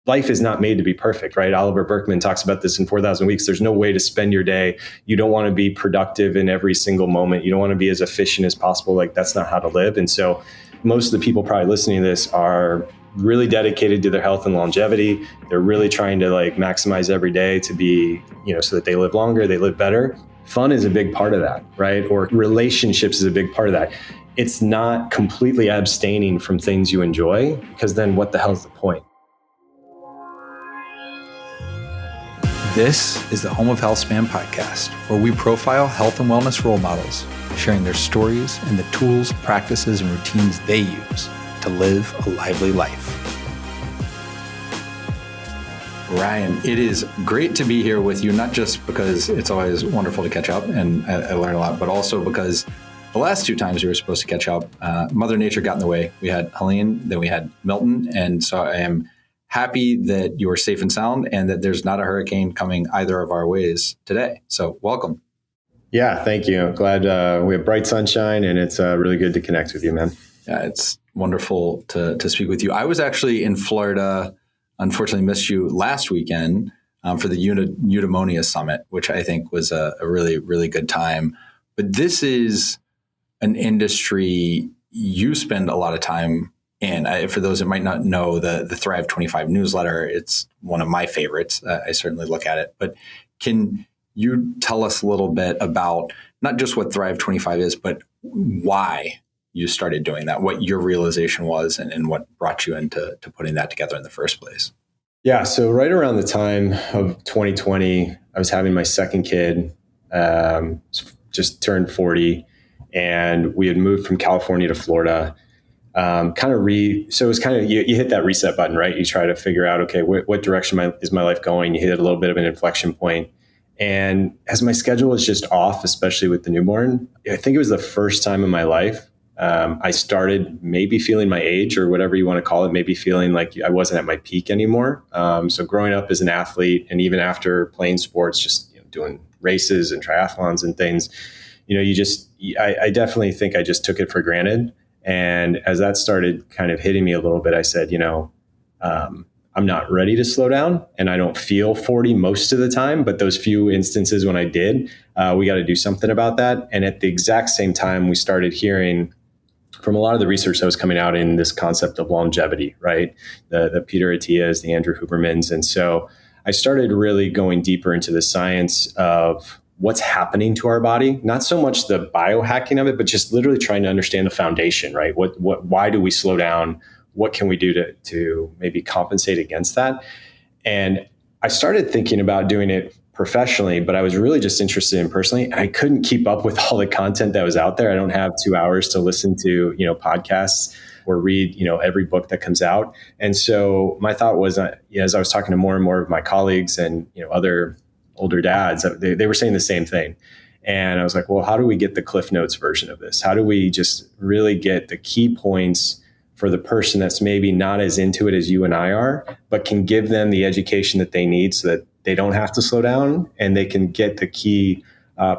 life is not made to be perfect, right? Oliver Berkman talks about this in 4,000 Weeks. There's no way to spend your day. You don't want to be productive in every single moment. You don't want to be as efficient as possible. Like, that's not how to live. And so most of the people probably listening to this are really dedicated to their health and longevity. They're really trying to like maximize every day to be, so that they live longer, they live better. Fun is a big part of that, right? Or relationships is a big part of that. It's not completely abstaining from things you enjoy, because then what the hell is the point? This is the Home of Healthspan podcast, where we profile health and wellness role models, sharing their stories and the tools, practices, and routines they use to live a lively life. Ryan, it is great to be here with you, not just because it's always wonderful to catch up and I learn a lot, but also because the last 2 times we were supposed to catch up, Mother Nature got in the way. We had Helene, then we had Milton, and so I am happy that you are safe and sound and that there's not a hurricane coming either of our ways today. So welcome. Yeah, thank you. I'm glad we have bright sunshine, and it's really good to connect with you, man. Yeah, it's wonderful to speak with you. I was actually in Florida, unfortunately missed you last weekend for the Eudaimonia Summit, which I think was a really, really good time. But this is an industry you spend a lot of time in. For those that might not know, the Thrive 25 newsletter, it's one of my favorites. I certainly look at it. But can you tell us a little bit about not just what Thrive 25 is, but why you started doing that, what your realization was, and what brought you into putting that together in the first place? Yeah. So right around the time of 2020, I was having my second kid, just turned 40, and we had moved from California to Florida. So it was kind of, you hit that reset button, right? You try to figure out, okay, what direction is my life going? You hit a little bit of an inflection point. And as my schedule was just off, especially with the newborn, I think it was the first time in my life I started maybe feeling my age, or whatever you want to call it, maybe feeling like I wasn't at my peak anymore. So growing up as an athlete, and even after playing sports, just doing races and triathlons and things, I definitely think I just took it for granted. And as that started kind of hitting me a little bit, I said, I'm not ready to slow down, and I don't feel 40 most of the time, but those few instances when I did, we got to do something about that. And at the exact same time, we started hearing from a lot of the research that was coming out in this concept of longevity, right? The Peter Attias, the Andrew Hubermans. And so I started really going deeper into the science of what's happening to our body, not so much the biohacking of it, but just literally trying to understand the foundation, right? Why do we slow down? What can we do to maybe compensate against that? And I started thinking about doing it professionally, but I was really just interested in personally. I couldn't keep up with all the content that was out there. I don't have 2 hours to listen to, podcasts or read, every book that comes out. And so my thought was, as I was talking to more and more of my colleagues and, other older dads, they were saying the same thing. And I was like, well, how do we get the Cliff Notes version of this? How do we just really get the key points for the person that's maybe not as into it as you and I are, but can give them the education that they need so that they don't have to slow down, and they can get the key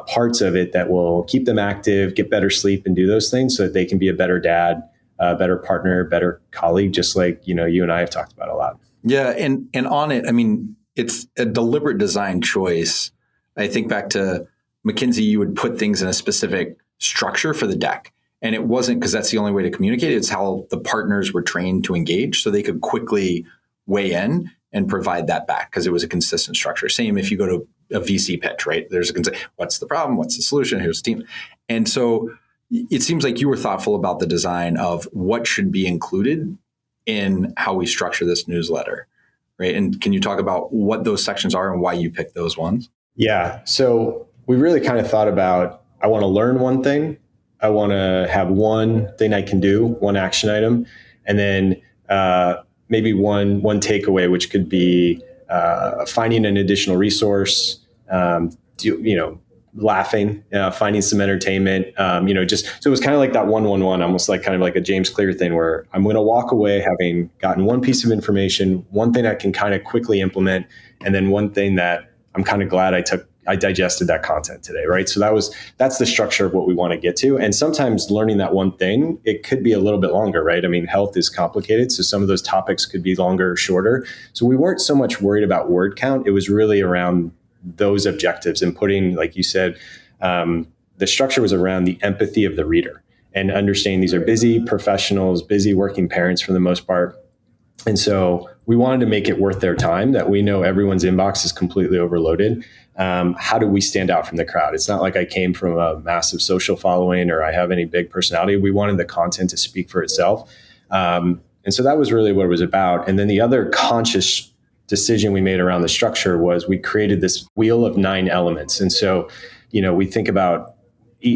parts of it that will keep them active, get better sleep, and do those things so that they can be a better dad, a better partner, better colleague, just like, you and I have talked about a lot. Yeah. And on it, I mean, it's a deliberate design choice. I think back to McKinsey, you would put things in a specific structure for the deck. And it wasn't because that's the only way to communicate. It's how the partners were trained to engage so they could quickly weigh in and provide that back, because it was a consistent structure. Same if you go to a VC pitch, right? There's what's the problem? What's the solution? Here's the team. And so it seems like you were thoughtful about the design of what should be included in how we structure this newsletter, right? And can you talk about what those sections are and why you picked those ones? Yeah. So we really kind of thought about, I want to learn one thing. I want to have one thing I can do, one action item, and then maybe one takeaway, which could be finding an additional resource, laughing, finding some entertainment, so it was kind of like that 1-1-1, almost like kind of like a James Clear thing, where I'm going to walk away having gotten one piece of information, one thing I can kind of quickly implement, and then one thing that I'm kind of glad I took I digested that content today, right? So that's the structure of what we want to get to. And sometimes learning that one thing, it could be a little bit longer, right? I mean, health is complicated. So some of those topics could be longer or shorter. So we weren't so much worried about word count. It was really around those objectives and putting, like you said, the structure was around the empathy of the reader and understanding these are busy professionals, busy working parents for the most part. And so we wanted to make it worth their time, that we know everyone's inbox is completely overloaded. How do we stand out from the crowd? It's not like I came from a massive social following or I have any big personality. We wanted the content to speak for itself. And so that was really what it was about. And then the other conscious decision we made around the structure was we created this wheel of 9 elements. And so, we think about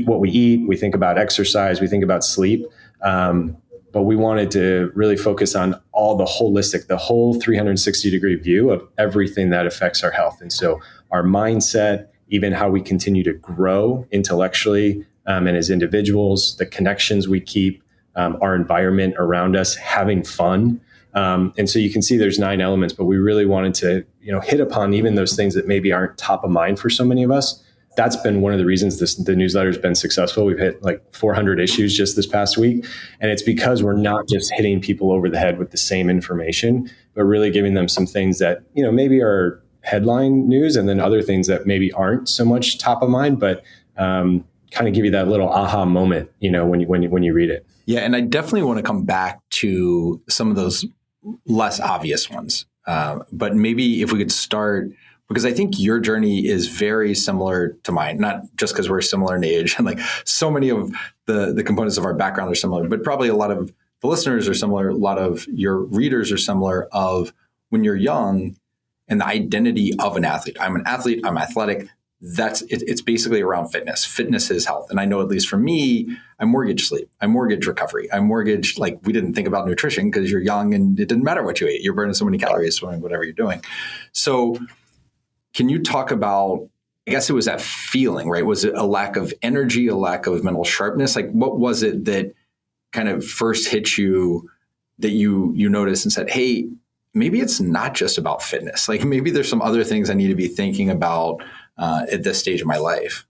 what we eat, we think about exercise, we think about sleep. But we wanted to really focus on all the holistic, the whole 360-degree view of everything that affects our health. And so our mindset, even how we continue to grow intellectually and as individuals, the connections we keep, our environment around us, having fun. And so you can see there's 9 elements, but we really wanted to, hit upon even those things that maybe aren't top of mind for so many of us. That's been one of the reasons the newsletter's been successful. We've hit like 400 issues just this past week. And it's because we're not just hitting people over the head with the same information, but really giving them some things that, maybe are headline news, and then other things that maybe aren't so much top of mind, but kind of give you that little aha moment, when you read it. Yeah. And I definitely want to come back to some of those less obvious ones. But maybe if we could start, because I think your journey is very similar to mine, not just because we're similar in age and like so many of the components of our background are similar, but probably a lot of the listeners are similar. A lot of your readers are similar of when you're young and the identity of an athlete. I'm an athlete, I'm athletic. It's basically around fitness. Fitness is health. And I know, at least for me, I mortgage sleep, I mortgage recovery, I mortgage, like, we didn't think about nutrition because you're young and it didn't matter what you ate. You're burning so many calories doing whatever you're doing. So can you talk about, I guess it was that feeling, right? Was it a lack of energy, a lack of mental sharpness? Like, what was it that kind of first hit you that you noticed and said, hey, maybe it's not just about fitness. Like, maybe there's some other things I need to be thinking about at this stage of my life.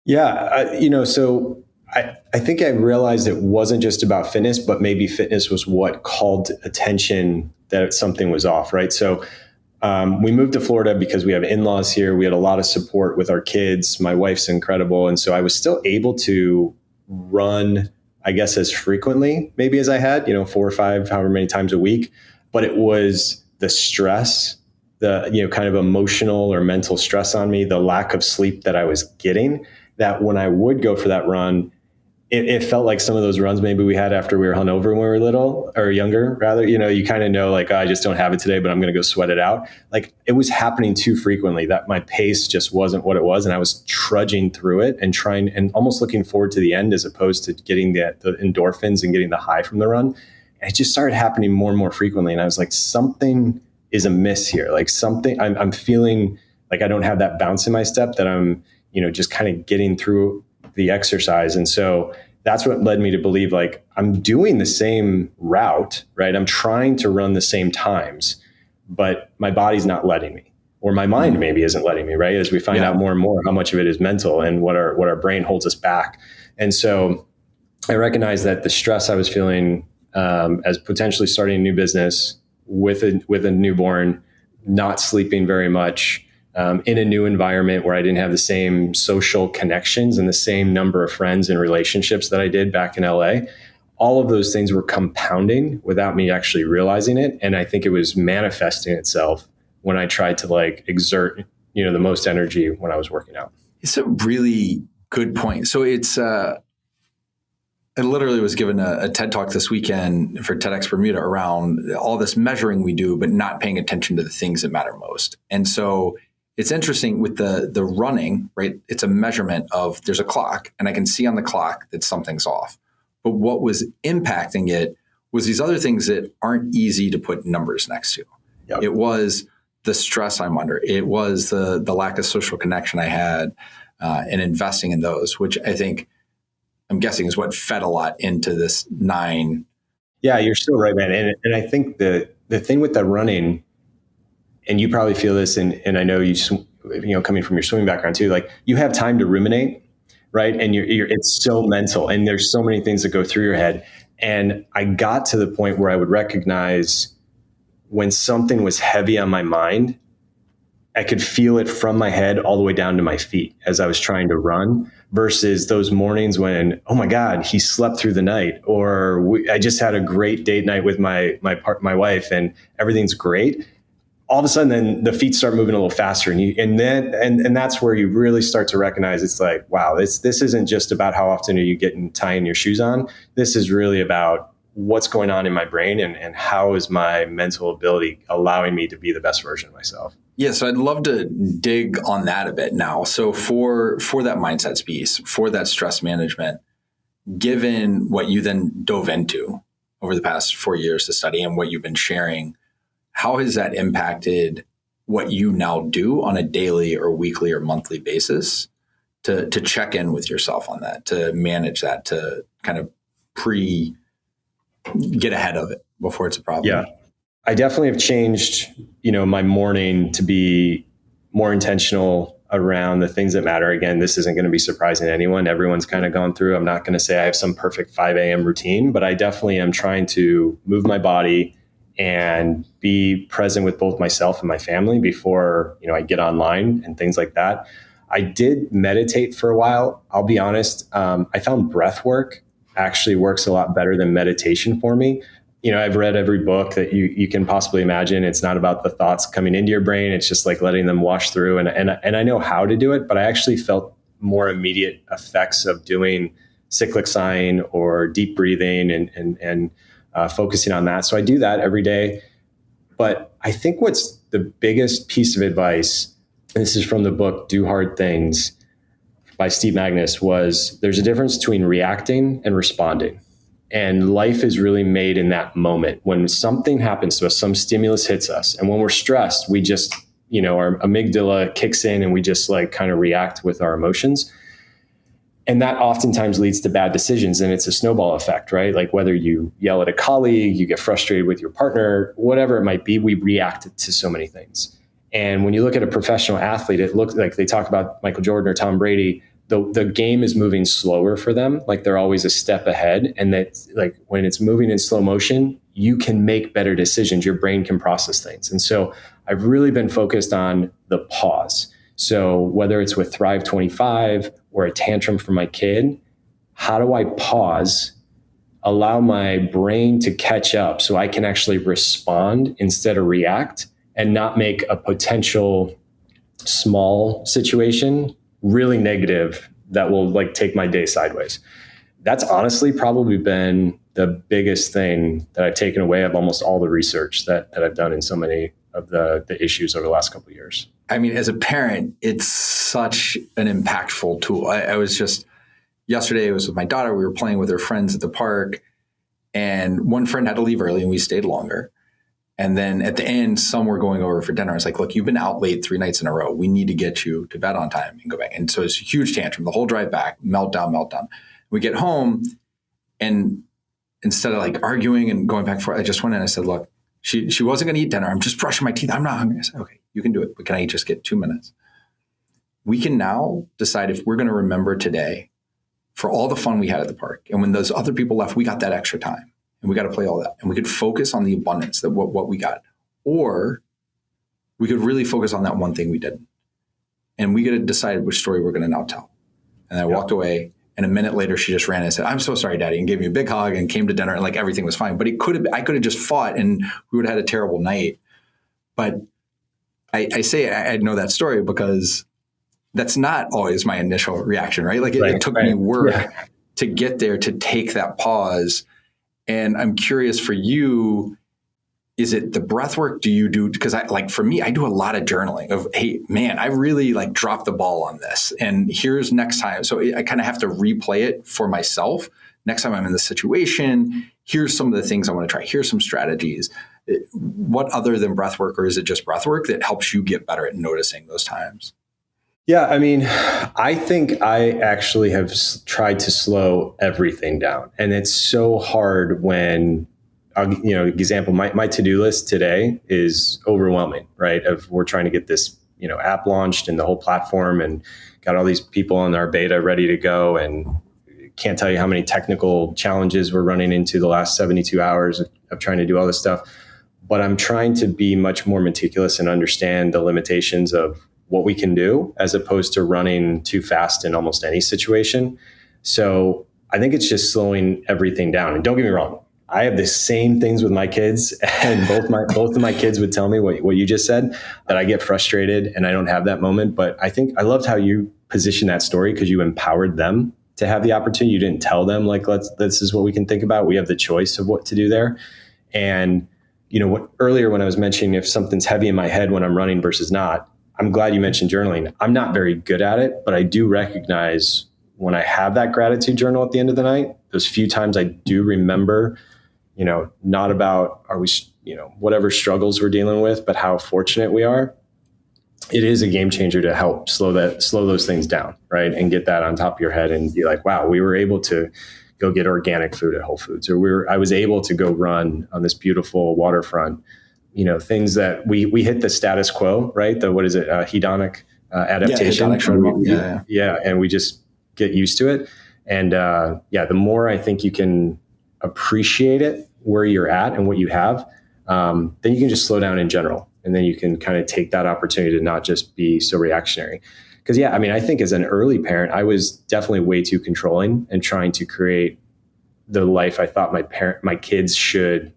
Yeah. So I think I realized it wasn't just about fitness, but maybe fitness was what called attention that something was off, right? So we moved to Florida because we have in-laws here. We had a lot of support with our kids. My wife's incredible. And so I was still able to run, I guess, as frequently maybe as I had, 4 or 5, however many times a week. But it was the stress, the, kind of emotional or mental stress on me, the lack of sleep that I was getting, that when I would go for that run, it felt like some of those runs maybe we had after we were hungover when we were little, or younger, rather. You kind of know, like, I just don't have it today, but I'm going to go sweat it out. Like, it was happening too frequently that my pace just wasn't what it was. And I was trudging through it and trying and almost looking forward to the end as opposed to getting the endorphins and getting the high from the run. And it just started happening more and more frequently. And I was like, something is amiss here. Like, something, I'm feeling like I don't have that bounce in my step, that I'm, just kind of getting through the exercise. And so that's what led me to believe, like, I'm doing the same route, right? I'm trying to run the same times, but my body's not letting me, or my mind maybe isn't letting me, right? As we find out more and more how much of it is mental and what our brain holds us back. And so I recognized that the stress I was feeling as potentially starting a new business with a newborn, not sleeping very much, in a new environment where I didn't have the same social connections and the same number of friends and relationships that I did back in LA. All of those things were compounding without me actually realizing it. And I think it was manifesting itself when I tried to, like, exert, the most energy when I was working out. It's a really good point. So it's, I literally was given a TED Talk this weekend for TEDx Bermuda around all this measuring we do, but not paying attention to the things that matter most. And so it's interesting with the running, right? It's a measurement of, there's a clock and I can see on the clock that something's off. But what was impacting it was these other things that aren't easy to put numbers next to. Yep. It was the stress I'm under. It was the lack of social connection I had and investing in those, which I think, I'm guessing, is what fed a lot into this 9. Yeah, you're still right, man. And I think the thing with the running, and you probably feel this, and I know coming from your swimming background too, like you have time to ruminate, right? And it's so mental, and there's so many things that go through your head. And I got to the point where I would recognize when something was heavy on my mind, I could feel it from my head all the way down to my feet as I was trying to run, versus those mornings when, oh my God, he slept through the night, or I just had a great date night with my wife and everything's great. All of a sudden, then the feet start moving a little faster, and that's where you really start to recognize it's like, wow, this isn't just about how often are you tying your shoes on. This is really about what's going on in my brain, and how is my mental ability allowing me to be the best version of myself. Yeah, so I'd love to dig on that a bit now. So for that mindset piece, for that stress management, given what you then dove into over the past 4 years to study and what you've been sharing, how has that impacted what you now do on a daily or weekly or monthly basis to check in with yourself on that, to manage that, to kind of get ahead of it before it's a problem? Yeah, I definitely have changed, my morning to be more intentional around the things that matter. Again, this isn't going to be surprising to anyone. Everyone's kind of gone through. I'm not going to say I have some perfect 5 a.m. routine, but I definitely am trying to move my body and be present with both myself and my family before, I get online and things like that. I did meditate for a while. I'll be honest. I found breath work actually works a lot better than meditation for me. I've read every book that you can possibly imagine. It's not about the thoughts coming into your brain. It's just like letting them wash through. And I know how to do it, but I actually felt more immediate effects of doing cyclic sighing or deep breathing and focusing on that. So I do that every day. But I think what's the biggest piece of advice, and this is from the book, Do Hard Things by Steve Magnus, was there's a difference between reacting and responding. And life is really made in that moment when something happens to us, some stimulus hits us. And when we're stressed, we just, our amygdala kicks in and we just like kind of react with our emotions. And that oftentimes leads to bad decisions. And it's a snowball effect, right? Like whether you yell at a colleague, you get frustrated with your partner, whatever it might be, we react to so many things. And when you look at a professional athlete, it looks like they talk about Michael Jordan or Tom Brady, the game is moving slower for them. Like they're always a step ahead. And that like when it's moving in slow motion, you can make better decisions. Your brain can process things. And so I've really been focused on the pause. So whether it's with Thrive 25 or a tantrum for my kid, how do I pause, allow my brain to catch up so I can actually respond instead of react, and not make a potential small situation really negative that will like take my day sideways. That's honestly probably been the biggest thing that I've taken away of almost all the research that I've done in so many of the issues over the last couple of years. I mean, as a parent, it's such an impactful tool. I was just, yesterday I was with my daughter, we were playing with her friends at the park, and one friend had to leave early and we stayed longer. And then at the end, some were going over for dinner. I was like, look, you've been out late 3 nights in a row. We need to get you to bed on time and go back. And so it's a huge tantrum, the whole drive back, meltdown. We get home, and instead of like arguing and going back and forth, I just went in and I said, look, she wasn't going to eat dinner. I'm just brushing my teeth. I'm not hungry. I said, okay, you can do it, but can I just get 2 minutes? We can now decide if we're going to remember today for all the fun we had at the park. And when those other people left, we got that extra time. And we got to play all that. And we could focus on the abundance that what we got. Or we could really focus on that one thing we didn't. And we got to decide which story we're going to now tell. And I walked away. And a minute later, she just ran and said, I'm so sorry, Daddy, and gave me a big hug and came to dinner and like everything was fine. But I could have just fought and we would have had a terrible night. But I say I know that story because that's not always my initial reaction, right? Like it took me work to get there, to take that pause. And I'm curious for you, is it the breath work do you do? Because for me, I do a lot of journaling of, hey, man, I really like dropped the ball on this. And here's next time. So I kind of have to replay it for myself. Next time I'm in this situation, here's some of the things I want to try. Here's some strategies. What other than breath work, or is it just breath work that helps you get better at noticing those times? Yeah, I mean, I think I actually have tried to slow everything down. And it's so hard when, example, my to-do list today is overwhelming, right? We're trying to get this app launched and the whole platform, and got all these people in our beta ready to go. And can't tell you how many technical challenges we're running into the last 72 hours of trying to do all this stuff. But I'm trying to be much more meticulous and understand the limitations of what we can do, as opposed to running too fast in almost any situation. So I think it's just slowing everything down. And don't get me wrong, I have the same things with my kids, and both of my kids would tell me what you just said, that I get frustrated and I don't have that moment. But I think I loved how you positioned that story, because you empowered them to have the opportunity. You didn't tell them like, this is what we can think about. We have the choice of what to do there. And earlier when I was mentioning if something's heavy in my head when I'm running versus not, I'm glad you mentioned journaling. I'm not very good at it, but I do recognize when I have that gratitude journal at the end of the night, those few times I do remember, not about whatever struggles we're dealing with, but how fortunate we are. It is a game changer to help slow those things down, right? And get that on top of your head and be like, wow, we were able to go get organic food at Whole Foods, or I was able to go run on this beautiful waterfront. Things that we hit the status quo, right? Hedonic adaptation. Yeah, hedonic yeah, and we just get used to it. And the more I think you can appreciate it where you're at and what you have, then you can just slow down in general. And then you can kind of take that opportunity to not just be so reactionary. Because I think as an early parent, I was definitely way too controlling and trying to create the life I thought my kids should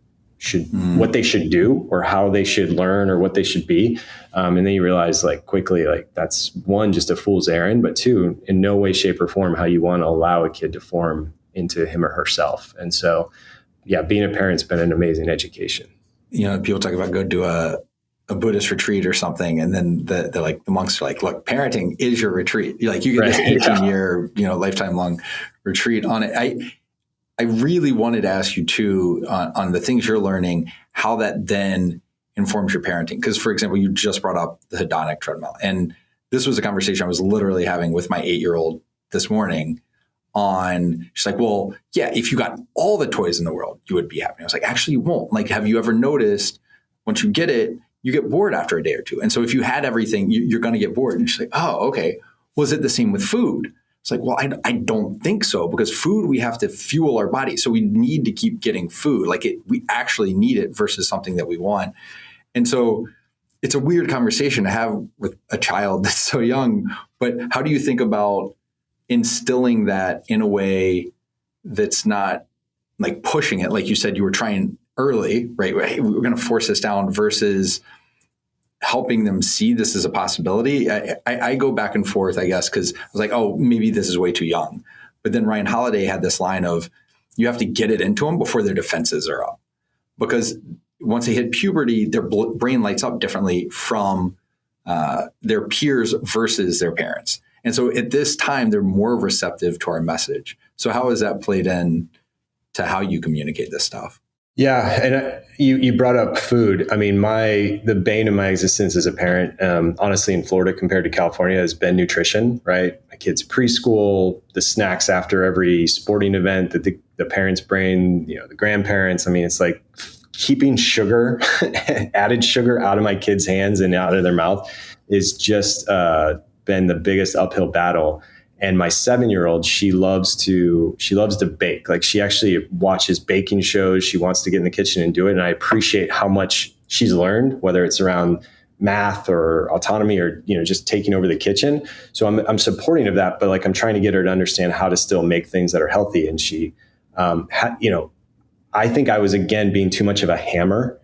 what they should do, or how they should learn, or what they should be. And then you realize quickly, that's one, just a fool's errand, but two, in no way, shape or form how you want to allow a kid to form into him or herself. And so, being a parent's been an amazing education. People talk about go do a Buddhist retreat or something. And then the monks are like, look, parenting is your retreat. You get this 18-year, lifetime long retreat on it. I really wanted to ask you too, on the things you're learning, how that then informs your parenting. Because, for example, you just brought up the hedonic treadmill. And this was a conversation I was literally having with my 8-year-old this morning she's like, well, yeah, if you got all the toys in the world, you would be happy. I was like, actually, you won't. Have you ever noticed once you get it, you get bored after a day or two. And so if you had everything, you're going to get bored. And she's like, oh, okay. Was it the same with food? It's like, well, I don't think so, because food, we have to fuel our body. So we need to keep getting food. We actually need it versus something that we want. And so it's a weird conversation to have with a child that's so young. But how do you think about instilling that in a way that's not pushing it? Like you said, you were trying early, right? Hey, we're going to force this down, versus helping them see this as a possibility. I go back and forth, I guess, because I was like, oh, maybe this is way too young. But then Ryan Holiday had this line of, you have to get it into them before their defenses are up. Because once they hit puberty, their brain lights up differently from their peers versus their parents. And so at this time, they're more receptive to our message. So how has that played in to how you communicate this stuff? Yeah. And you brought up food. The bane of my existence as a parent, honestly, in Florida compared to California, has been nutrition, right? My kids' preschool, the snacks after every sporting event that the parents bring, the grandparents. It's like keeping sugar, added sugar out of my kids' hands and out of their mouth is just been the biggest uphill battle. And my 7-year-old, she loves to bake. She actually watches baking shows. She wants to get in the kitchen and do it. And I appreciate how much she's learned, whether it's around math or autonomy or, just taking over the kitchen. So I'm supporting of that, but I'm trying to get her to understand how to still make things that are healthy. And she, I think I was, again, being too much of a hammer,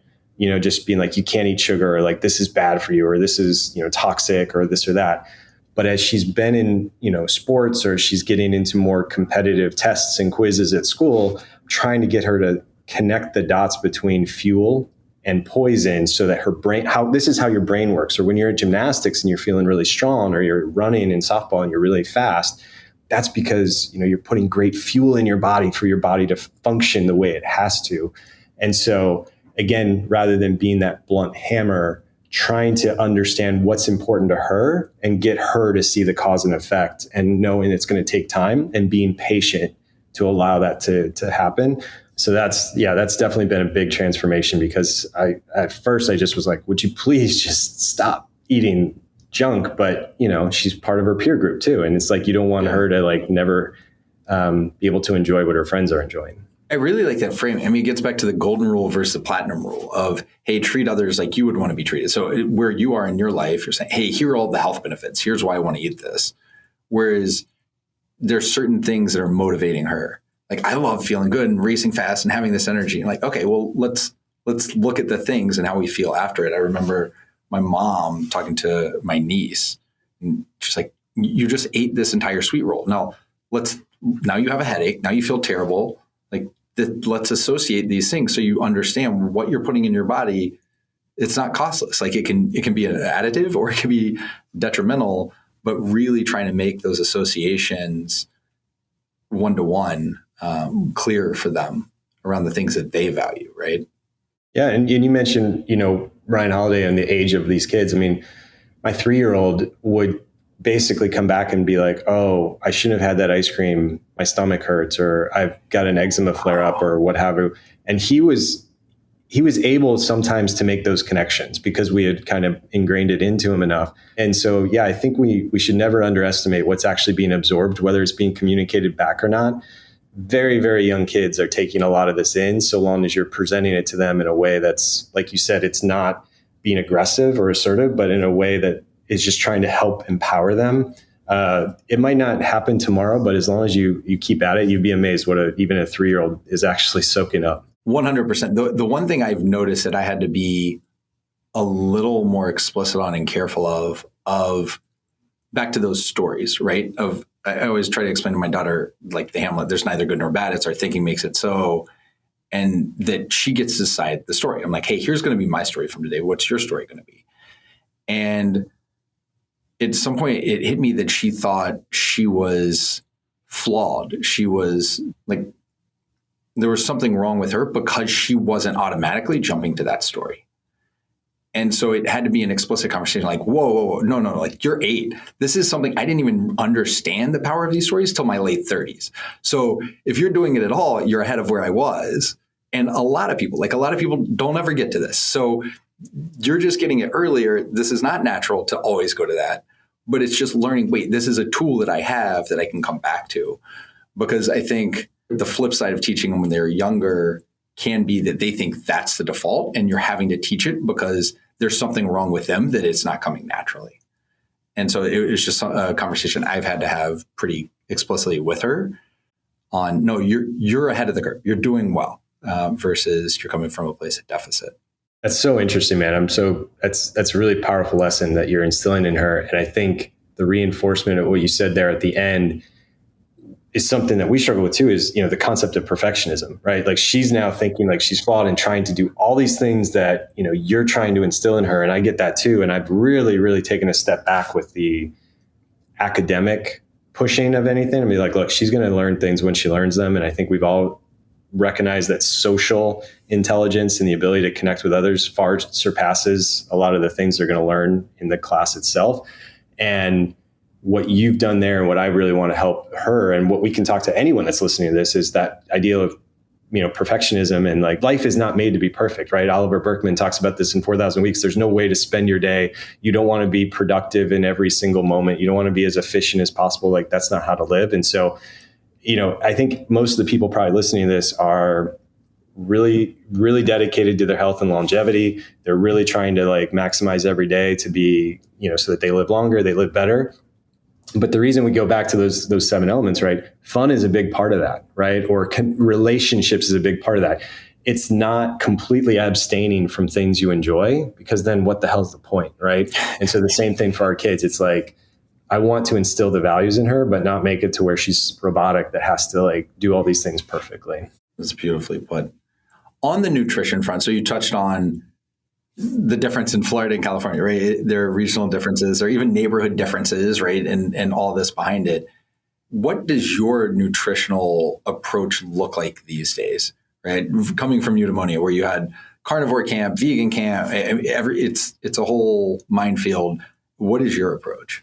just being like, you can't eat sugar, or this is bad for you, or this is, toxic, or this or that. But as she's been in, sports, or she's getting into more competitive tests and quizzes at school, I'm trying to get her to connect the dots between fuel and poison, so that her brain, this is how your brain works. Or when you're at gymnastics and you're feeling really strong, or you're running in softball and you're really fast, that's because, you're putting great fuel in your body for your body to function the way it has to. And so again, rather than being that blunt hammer, trying to understand what's important to her and get her to see the cause and effect, and knowing it's going to take time, and being patient to allow that to happen. So that's definitely been a big transformation, because at first I just was like, would you please just stop eating junk, but she's part of her peer group too. And it's like, you don't want her to like never be able to enjoy what her friends are enjoying. I really like that frame. I mean, it gets back to the golden rule versus the platinum rule of, hey, treat others like you would want to be treated. So where you are in your life, you're saying, hey, here are all the health benefits. Here's why I want to eat this. Whereas there's certain things that are motivating her. Like, I love feeling good and racing fast and having this energy. And like, okay, well, let's look at the things and how we feel after it. I remember my mom talking to my niece, and she's like, you just ate this entire sweet roll. Now you have a headache. Now you feel terrible. Like, let's associate these things so you understand what you're putting in your body. It's not costless. Like, it can be an additive or it can be detrimental, but really trying to make those associations one-to-one clear for them around the things that they value, right? Yeah, and you mentioned, Ryan Holiday and the age of these kids. I mean, my 3-year-old would basically come back and be like, oh, I shouldn't have had that ice cream. My stomach hurts, or I've got an eczema flare up, or what have you. And he was able sometimes to make those connections because we had kind of ingrained it into him enough. And so, yeah, I think we should never underestimate what's actually being absorbed, whether it's being communicated back or not. Very, very young kids are taking a lot of this in, so long as you're presenting it to them in a way that's, like you said, it's not being aggressive or assertive, but in a way that is just trying to help empower them. It might not happen tomorrow, but as long as you keep at it, you'd be amazed what even a 3-year-old is actually soaking up. 100%. The one thing I've noticed that I had to be a little more explicit on and careful of back to those stories, right? I always try to explain to my daughter, like the Hamlet, there's neither good nor bad. It's our thinking makes it so. And that she gets to decide the story. I'm like, hey, here's going to be my story from today. What's your story going to be? And at some point it hit me that she thought she was flawed. She was like, there was something wrong with her because she wasn't automatically jumping to that story. And so it had to be an explicit conversation like, whoa, no, like, you're 8. This is something I didn't even understand the power of these stories till my late 30s. So if you're doing it at all, you're ahead of where I was. And a lot of people don't ever get to this. So you're just getting it earlier. This is not natural to always go to that, but it's just learning, wait, this is a tool that I have that I can come back to. Because I think the flip side of teaching them when they're younger can be that they think that's the default and you're having to teach it because there's something wrong with them that it's not coming naturally. And so it was just a conversation I've had to have pretty explicitly with her on, no, you're ahead of the curve. You're doing well versus you're coming from a place of deficit. That's so interesting, man. That's a really powerful lesson that you're instilling in her. And I think the reinforcement of what you said there at the end is something that we struggle with too, is, the concept of perfectionism, right? Like, she's now thinking like she's flawed and trying to do all these things that, you're trying to instill in her. And I get that too. And I've really, really taken a step back with the academic pushing of anything and be like, look, she's going to learn things when she learns them. And I think we've all recognized that social intelligence and the ability to connect with others far surpasses a lot of the things they're going to learn in the class itself. And what you've done there and what I really want to help her and what we can talk to anyone that's listening to this is that idea of, perfectionism and like life is not made to be perfect, right? Oliver Berkman talks about this in 4,000 Weeks. There's no way to spend your day. You don't want to be productive in every single moment. You don't want to be as efficient as possible. Like, that's not how to live. And so, I think most of the people probably listening to this are really, really dedicated to their health and longevity. They're really trying to like maximize every day to be, so that they live longer, they live better. But the reason we go back to those 7 elements, right? Fun is a big part of that, right? Or relationships is a big part of that. It's not completely abstaining from things you enjoy, because then what the hell's the point, right? And so the same thing for our kids. It's like, I want to instill the values in her, but not make it to where she's robotic that has to like do all these things perfectly. That's beautifully put. On the nutrition front, so you touched on the difference in Florida and California, right? There are regional differences or even neighborhood differences, right? And all this behind it. What does your nutritional approach look like these days, right? Coming from Eudaimonia, where you had carnivore camp, vegan camp, it's a whole minefield. What is your approach?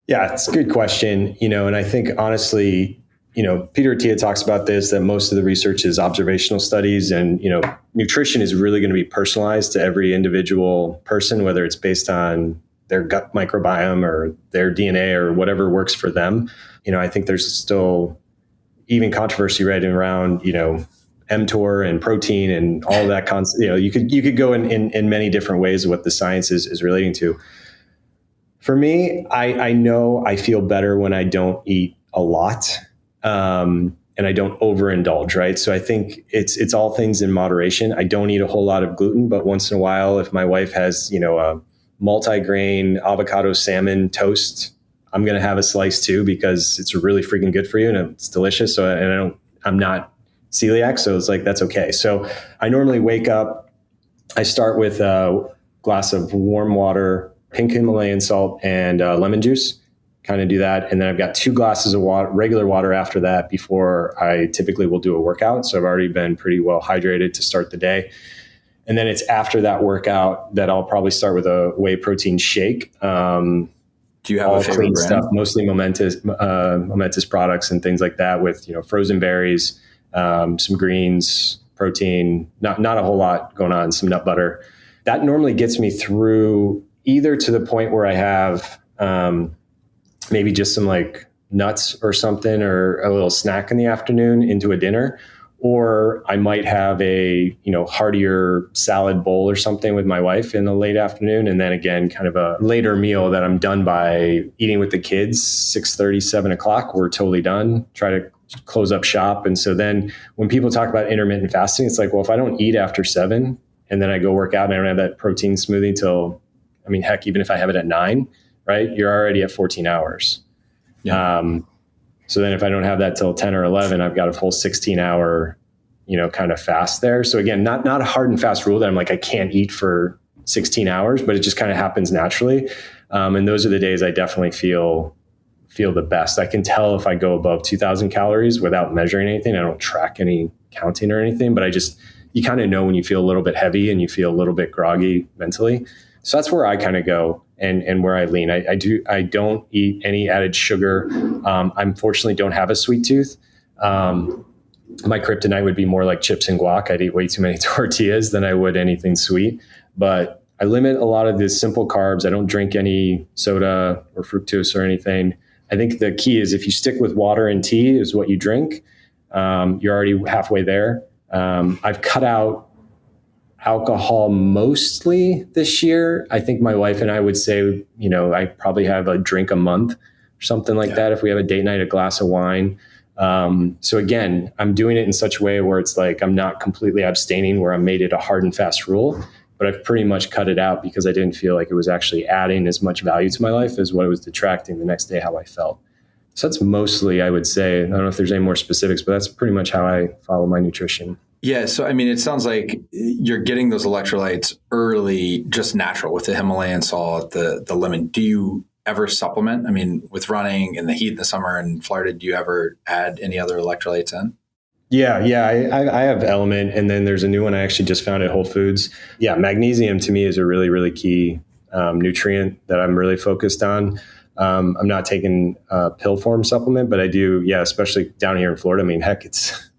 Yeah, it's a good question. And I think honestly, Peter Attia talks about this, that most of the research is observational studies, and, nutrition is really going to be personalized to every individual person, whether it's based on their gut microbiome or their DNA or whatever works for them. I think there's still even controversy right around, mTOR and protein and all that concept. You could go in many different ways of what the science is relating to. For me, I know I feel better when I don't eat a lot, and I don't overindulge, right? So I think it's all things in moderation. I don't eat a whole lot of gluten, but once in a while, if my wife has, a multi-grain avocado salmon toast, I'm going to have a slice too, because it's really freaking good for you and it's delicious. So, I'm not celiac, so it's like, that's okay. So I normally wake up, I start with a glass of warm water, pink Himalayan salt, and lemon juice. Kind of do that. And then I've got 2 glasses of water, regular water after that, before I typically will do a workout. So I've already been pretty well hydrated to start the day. And then it's after that workout that I'll probably start with a whey protein shake. Do you have a favorite clean brand? Stuff, mostly momentous products and things like that, with frozen berries, some greens, protein, not a whole lot going on, some nut butter. That normally gets me through either to the point where I have maybe just some like nuts or something, or a little snack in the afternoon into a dinner, or I might have a heartier salad bowl or something with my wife in the late afternoon, and then again kind of a later meal that I'm done by eating with the kids. 6:30, 7 o'clock, we're totally done. Try to close up shop. And so then when people talk about intermittent fasting, it's like, well, if I don't eat after 7 and then I go work out and I don't have that protein smoothie till, heck, even if I have it at 9, right, you're already at 14 hours. Yeah. So then if I don't have that till 10 or 11, I've got a full 16-hour, kind of fast there. So again, not a hard and fast rule that I'm like, I can't eat for 16 hours, but it just kind of happens naturally. And those are the days I definitely feel the best. I can tell if I go above 2,000 calories without measuring anything. I don't track any counting or anything, but you kind of know when you feel a little bit heavy and you feel a little bit groggy mentally. So that's where I kind of go and where I lean. I don't eat any added sugar. I unfortunately don't have a sweet tooth. My kryptonite would be more like chips and guac. I'd eat way too many tortillas than I would anything sweet. But I limit a lot of the simple carbs. I don't drink any soda or fructose or anything. I think the key is if you stick with water and tea is what you drink, you're already halfway there. I've cut out alcohol mostly this year. I think my wife and I would say, I probably have a drink a month or something like that. If we have a date night, a glass of wine. So again, I'm doing it in such a way where it's like, I'm not completely abstaining where I made it a hard and fast rule, but I've pretty much cut it out because I didn't feel like it was actually adding as much value to my life as what it was detracting the next day, how I felt. So that's mostly, I would say, I don't know if there's any more specifics, but that's pretty much how I follow my nutrition. Yeah. So, it sounds like you're getting those electrolytes early, just natural with the Himalayan salt, the lemon. Do you ever supplement? With running in the heat in the summer in Florida, do you ever add any other electrolytes in? Yeah. I have Element, and then there's a new one I actually just found at Whole Foods. Yeah. Magnesium to me is a really, really key nutrient that I'm really focused on. I'm not taking a pill form supplement, but I do. Yeah. Especially down here in Florida. Heck, it's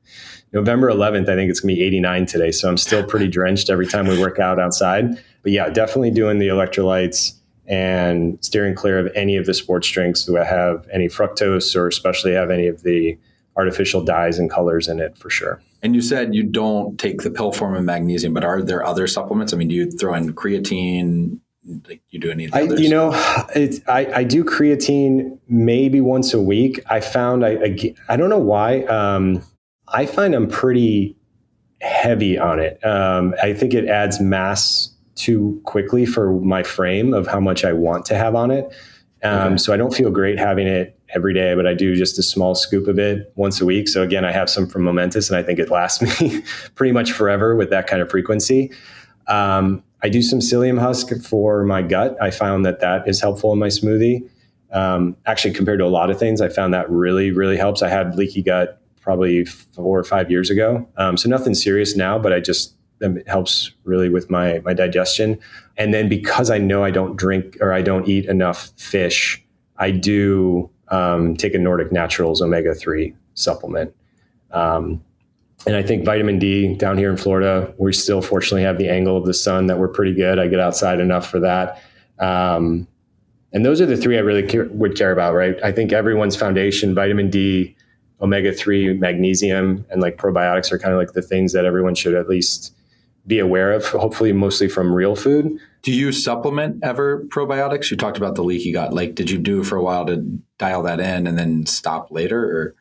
November 11th. I think it's gonna be 89 today. So I'm still pretty drenched every time we work out outside, but yeah, definitely doing the electrolytes and steering clear of any of the sports drinks that have any fructose or especially have any of the artificial dyes and colors in it, for sure. And you said you don't take the pill form of magnesium, but are there other supplements? Do you throw in creatine? Like you do any of the others? I do creatine maybe once a week. I found, I don't know why. I find I'm pretty heavy on it. I think it adds mass too quickly for my frame of how much I want to have on it. Okay. So I don't feel great having it every day, but I do just a small scoop of it once a week. So again, I have some from Momentous, and I think it lasts me pretty much forever with that kind of frequency. I do some psyllium husk for my gut. I found that is helpful in my smoothie. Actually, compared to a lot of things, I found that really, really helps. I had leaky gut probably 4 or 5 years ago. So nothing serious now, but it helps really with my digestion. And then because I know I don't drink or I don't eat enough fish, I do take a Nordic Naturals omega-3 supplement. And I think vitamin D down here in Florida, we still fortunately have the angle of the sun that we're pretty good. I get outside enough for that. And those are the three I really would care about, right? I think everyone's foundation, vitamin D, omega-3, magnesium, and like probiotics are kind of like the things that everyone should at least be aware of, hopefully mostly from real food. Do you supplement ever probiotics? You talked about the leaky gut. Like, did you do for a while to dial that in and then stop later? Or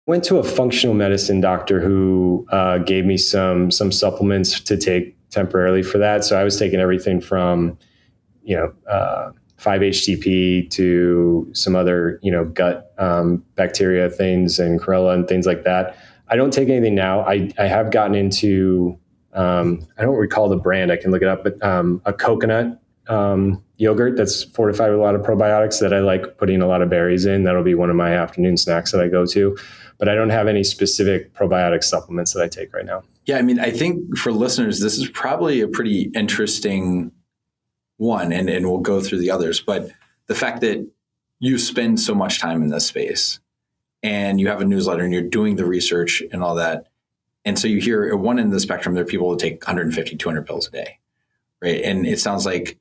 went to a functional medicine doctor who gave me some supplements to take temporarily for that. So I was taking everything from, 5-HTP to some other, gut bacteria things and chlorella and things like that. I don't take anything now. I have gotten into, I don't recall the brand, I can look it up, but a coconut yogurt that's fortified with a lot of probiotics that I like putting a lot of berries in. That'll be one of my afternoon snacks that I go to. But I don't have any specific probiotic supplements that I take right now. Yeah, I mean, I think for listeners, this is probably a pretty interesting one, and we'll go through the others. But the fact that you spend so much time in this space and you have a newsletter and you're doing the research and all that. And so you hear at one end of the spectrum, there are people who take 150, 200 pills a day, right? And it sounds like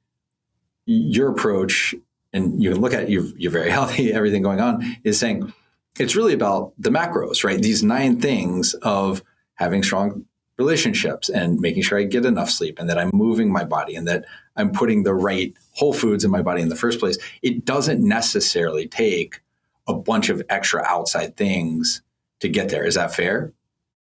your approach, and you can look at you're very healthy, everything going on, is saying it's really about the macros, right? These 9 things of having strong relationships and making sure I get enough sleep and that I'm moving my body and that I'm putting the right whole foods in my body in the first place. It doesn't necessarily take a bunch of extra outside things to get there. Is that fair?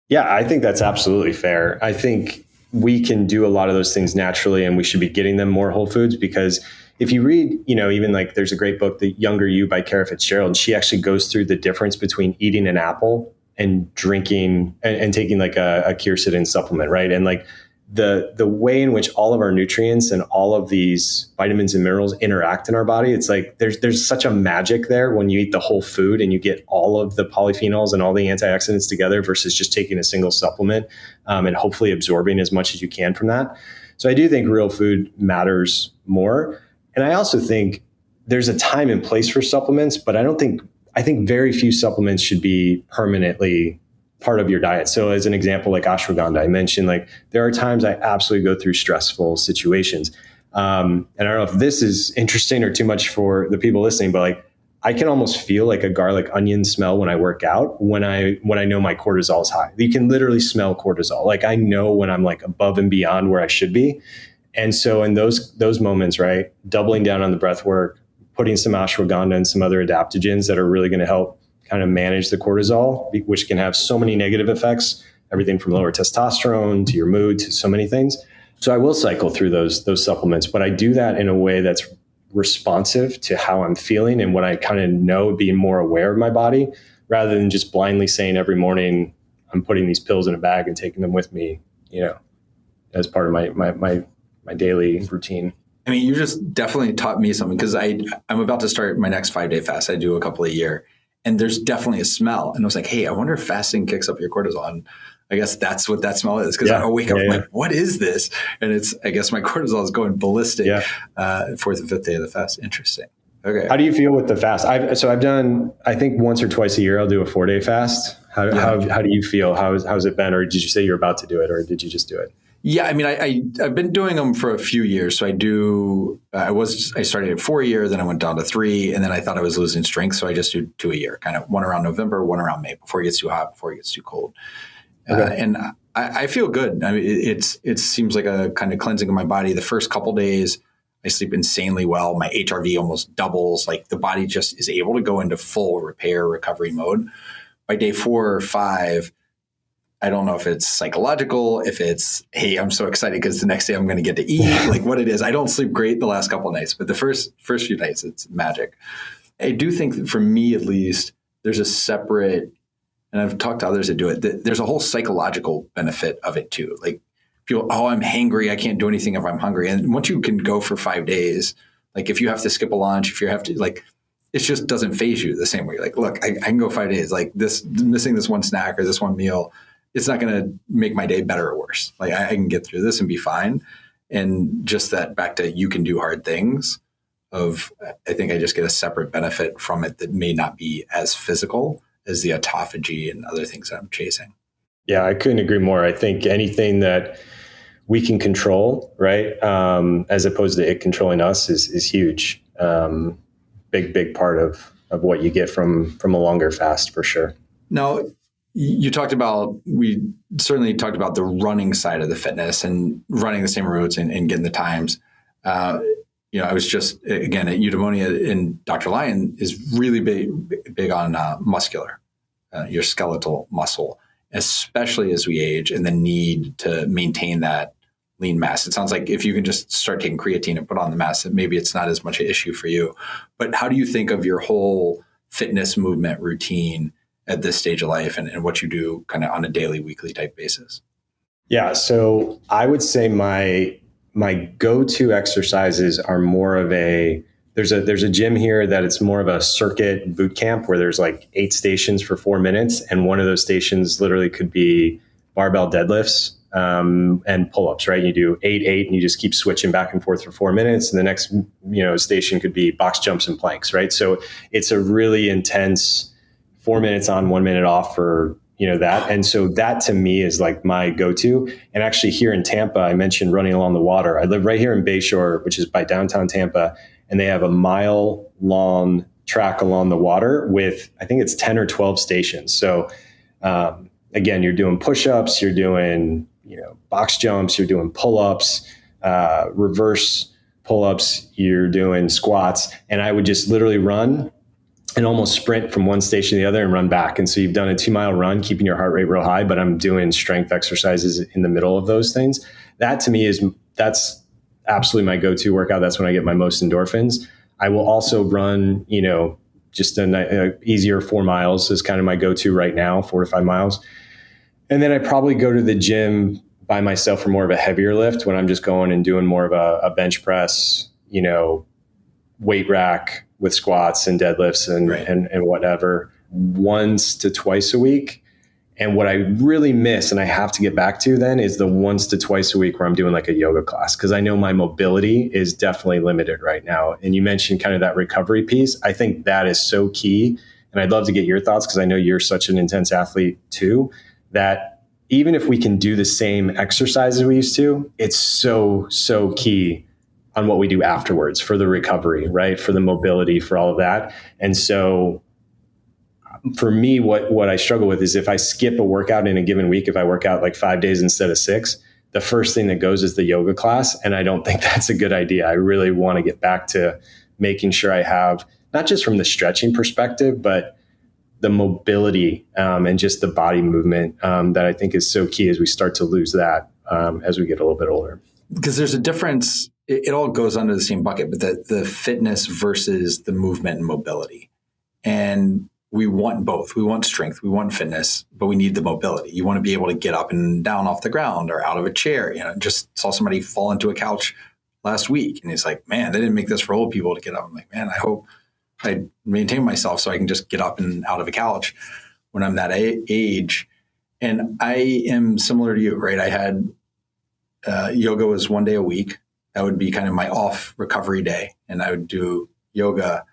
Yeah, I think that's absolutely fair. I think we can do a lot of those things naturally, and we should be getting them more whole foods, because if you read, even like there's a great book, The Younger You by Cara Fitzgerald, she actually goes through the difference between eating an apple and drinking and taking like a quercetin supplement, right? And like the way in which all of our nutrients and all of these vitamins and minerals interact in our body, it's like there's such a magic there when you eat the whole food and you get all of the polyphenols and all the antioxidants together versus just taking a single supplement and hopefully absorbing as much as you can from that. So I do think real food matters more. And I also think there's a time and place for supplements, but I think very few supplements should be permanently part of your diet. So as an example, like ashwagandha, I mentioned, like there are times I absolutely go through stressful situations. And I don't know if this is interesting or too much for the people listening, but like I can almost feel like a garlic onion smell when I work out, when I know my cortisol is high. You can literally smell cortisol. Like I know when I'm like above and beyond where I should be. And so in those moments, right, doubling down on the breath work, putting some ashwagandha and some other adaptogens that are really going to help kind of manage the cortisol, which can have so many negative effects, everything from lower testosterone to your mood to so many things. So I will cycle through those supplements, but I do that in a way that's responsive to how I'm feeling and what I kind of know, being more aware of my body, rather than just blindly saying every morning I'm putting these pills in a bag and taking them with me, as part of my daily routine. I mean, you just definitely taught me something, because I'm about to start my next 5-day fast. I do a couple a year, and there's definitely a smell. And I was like, hey, I wonder if fasting kicks up your cortisol. And I guess that's what that smell is, because I wake up like, what is this? And I guess my cortisol is going ballistic. 4th and 5th day of the fast. Interesting. Okay. How do you feel with the fast? I've done, I think once or twice a year, I'll do a 4-day fast. How do you feel? How's it been? Or did you say you're about to do it, or did you just do it? Yeah, I mean, I've been doing them for a few years. So I started at 4 a year, then I went down to 3, and then I thought I was losing strength. So I just do 2 a year, kind of one around November, one around May, before it gets too hot, before it gets too cold. Okay. And I feel good. I mean, it seems like a kind of cleansing of my body. The first couple days, I sleep insanely well. My HRV almost doubles. Like the body just is able to go into full repair recovery mode. By day 4 or 5, I don't know if it's psychological, if it's, hey, I'm so excited because the next day I'm going to get to eat, like what it is. I don't sleep great the last couple of nights, but the first few nights, it's magic. I do think that for me, at least, there's a separate, and I've talked to others that do it, there's a whole psychological benefit of it too. Like people, oh, I'm hangry. I can't do anything if I'm hungry. And once you can go for 5 days, like if you have to skip a lunch, if you have to, like, it just doesn't phase you the same way. Like, look, I can go 5 days, like this, missing this one snack or this one meal, it's not going to make my day better or worse. Like I can get through this and be fine. And just that back to, you can do hard things of, I think I just get a separate benefit from it that may not be as physical as the autophagy and other things that I'm chasing. Yeah, I couldn't agree more. I think anything that we can control, right, as opposed to it controlling us is huge. big part of what you get from a longer fast for sure. Now, we certainly talked about the running side of the fitness and running the same routes and getting the times. I was just, again, at Eudaimonia, and Dr. Lyon is really big on muscular, your skeletal muscle, especially as we age, and the need to maintain that lean mass. It sounds like if you can just start taking creatine and put on the mass, that maybe it's not as much an issue for you. But how do you think of your whole fitness movement routine at this stage of life and what you do kind of on a daily, weekly type basis? Yeah. So I would say my go-to exercises are more of there's a gym here that it's more of a circuit boot camp where there's like 8 stations for 4 minutes. And one of those stations literally could be barbell deadlifts and pull-ups, right? You do 8, and you just keep switching back and forth for 4 minutes. And the next, station could be box jumps and planks, right? So it's a really intense 4 minutes on, 1 minute off for, that. And so that to me is like my go-to. And actually here in Tampa, I mentioned running along the water. I live right here in Bayshore, which is by downtown Tampa. And they have a mile-long track along the water with, I think it's 10 or 12 stations. So again, you're doing push-ups, you're doing box jumps, you're doing pull-ups, reverse pull-ups, you're doing squats. And I would just literally run and almost sprint from one station to the other and run back. And so you've done a 2-mile run, keeping your heart rate real high, but I'm doing strength exercises in the middle of those things. That to me that's absolutely my go-to workout. That's when I get my most endorphins. I will also run, just an easier 4 miles is kind of my go-to right now, 4 to 5 miles. And then I probably go to the gym by myself for more of a heavier lift when I'm just going and doing more of a bench press, weight rack with squats and deadlifts and whatever, once to twice a week. And what I really miss, and I have to get back to then, is the once to twice a week where I'm doing like a yoga class, because I know my mobility is definitely limited right now. And you mentioned kind of that recovery piece. I think that is so key. And I'd love to get your thoughts, because I know you're such an intense athlete too, that even if we can do the same exercises we used to, it's so key on what we do afterwards for the recovery, right? For the mobility, for all of that. And so for me, what I struggle with is if I skip a workout in a given week, if I work out like 5 days instead of 6, the first thing that goes is the yoga class. And I don't think that's a good idea. I really want to get back to making sure I have, not just from the stretching perspective, but the mobility and just the body movement that I think is so key as we start to lose that as we get a little bit older. Because there's a difference. It all goes under the same bucket, but the fitness versus the movement and mobility. And we want both. We want strength, we want fitness, but we need the mobility. You want to be able to get up and down off the ground or out of a chair. Just saw somebody fall into a couch last week, and he's like, man, they didn't make this for old people to get up. I'm like, man, I hope I maintain myself so I can just get up and out of a couch when I'm that age. And I am similar to you, right? I had yoga was 1 day a week. That would be kind of my off recovery day. And I would do yoga.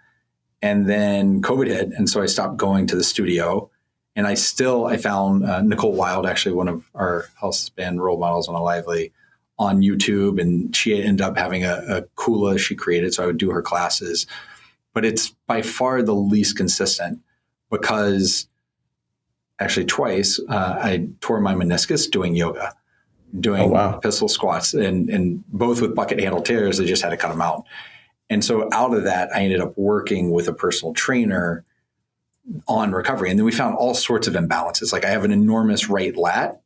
And then COVID hit. And so I stopped going to the studio. And I found Nicole Wild, actually one of our health span role models on a Lively, on YouTube. And she ended up having a Kula she created. So I would do her classes. But it's by far the least consistent, because actually twice I tore my meniscus doing yoga, doing pistol squats, and both with bucket handle tears. They just had to cut them out. And so out of that, I ended up working with a personal trainer on recovery. And then we found all sorts of imbalances. Like I have an enormous right lat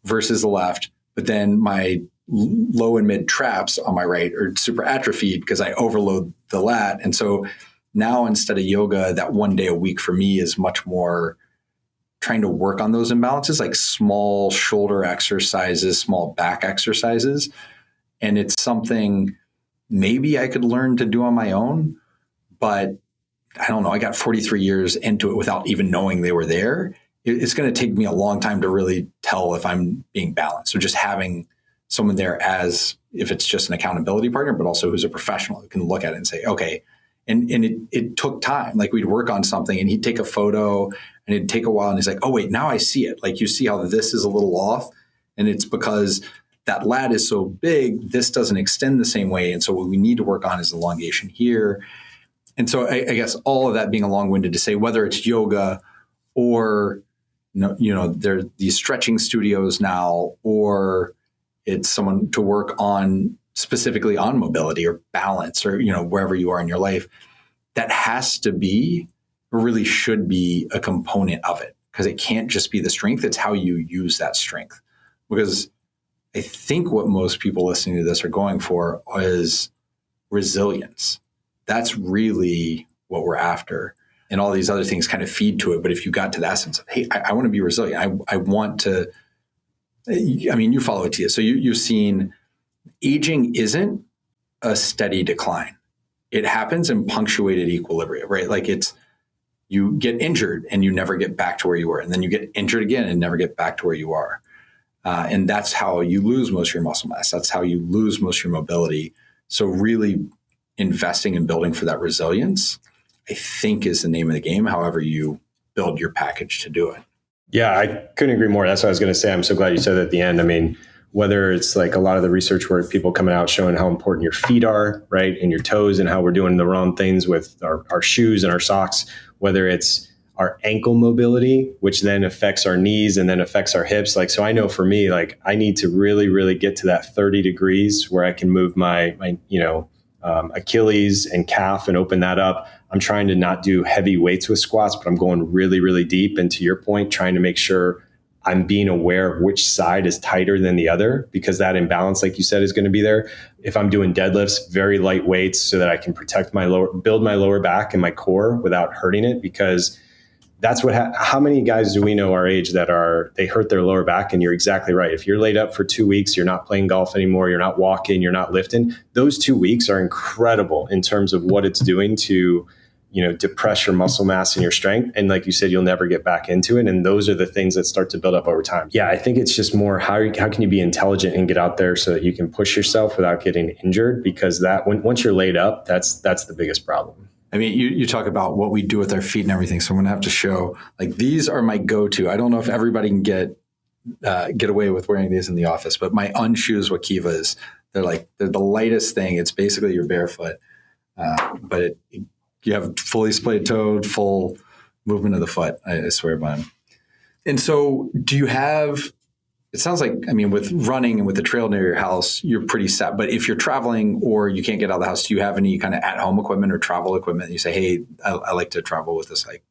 versus the left, but then my low and mid traps on my right are super atrophied because I overload the lat. And so now instead of yoga, that 1 day a week for me is much more trying to work on those imbalances, like small shoulder exercises, small back exercises. And it's something maybe I could learn to do on my own, but I don't know. I got 43 years into it without even knowing they were there. It's going to take me a long time to really tell if I'm being balanced. So just having someone there, as if it's just an accountability partner, but also who's a professional who can look at it and say, okay. And it took time. Like we'd work on something and he'd take a photo and it'd take a while. And he's like, oh, wait, now I see it. Like you see how this is a little off. And it's because that lat is so big, this doesn't extend the same way. And so what we need to work on is elongation here. And so I guess all of that being a long-winded to say, whether it's yoga or, there are these stretching studios now, or it's someone to work on specifically on mobility or balance or, wherever you are in your life, that has to be, or really should be, a component of it, because it can't just be the strength. It's how you use that strength. Because I think what most people listening to this are going for is resilience. That's really what we're after. And all these other things kind of feed to it. But if you got to the essence of, hey, I want to be resilient. I want to, you follow Attia. So you've seen aging isn't a steady decline. It happens in punctuated equilibrium, right? Like you get injured and you never get back to where you were. And then you get injured again and never get back to where you are. And that's how you lose most of your muscle mass. That's how you lose most of your mobility. So really investing in building for that resilience, I think, is the name of the game, however you build your package to do it. Yeah, I couldn't agree more. That's what I was going to say. I'm so glad you said that at the end. I mean, whether it's like a lot of the research where people coming out showing how important your feet are, right, and your toes, and how we're doing the wrong things with our shoes and our socks, whether it's our ankle mobility, which then affects our knees and then affects our hips. Like, so I know for me, like, I need to really, really get to that 30 degrees where I can move my Achilles and calf and open that up. I'm trying to not do heavy weights with squats, but I'm going really, really deep. And to your point, trying to make sure I'm being aware of which side is tighter than the other, because that imbalance, like you said, is going to be there. If I'm doing deadlifts, very light weights so that I can protect build my lower back and my core without hurting it, because that's what, how many guys do we know our age that they hurt their lower back? And you're exactly right. If you're laid up for 2 weeks, you're not playing golf anymore, you're not walking, you're not lifting, those 2 weeks are incredible in terms of what it's doing to, depress your muscle mass and your strength. And like you said, you'll never get back into it. And those are the things that start to build up over time. Yeah, I think it's just more, how can you be intelligent and get out there so that you can push yourself without getting injured? Because once you're laid up, that's the biggest problem. I mean, you talk about what we do with our feet and everything. So I'm going to have to show, like, these are my go-to. I don't know if everybody can get away with wearing these in the office, but my unshoes Wakivas, they're the lightest thing. It's basically your barefoot, but you have fully splayed-toed, full movement of the foot. I swear by them. And so do you have, it sounds like, with running and with the trail near your house, you're pretty set. But if you're traveling or you can't get out of the house, do you have any kind of at-home equipment or travel equipment? You say, hey, I like to travel with this like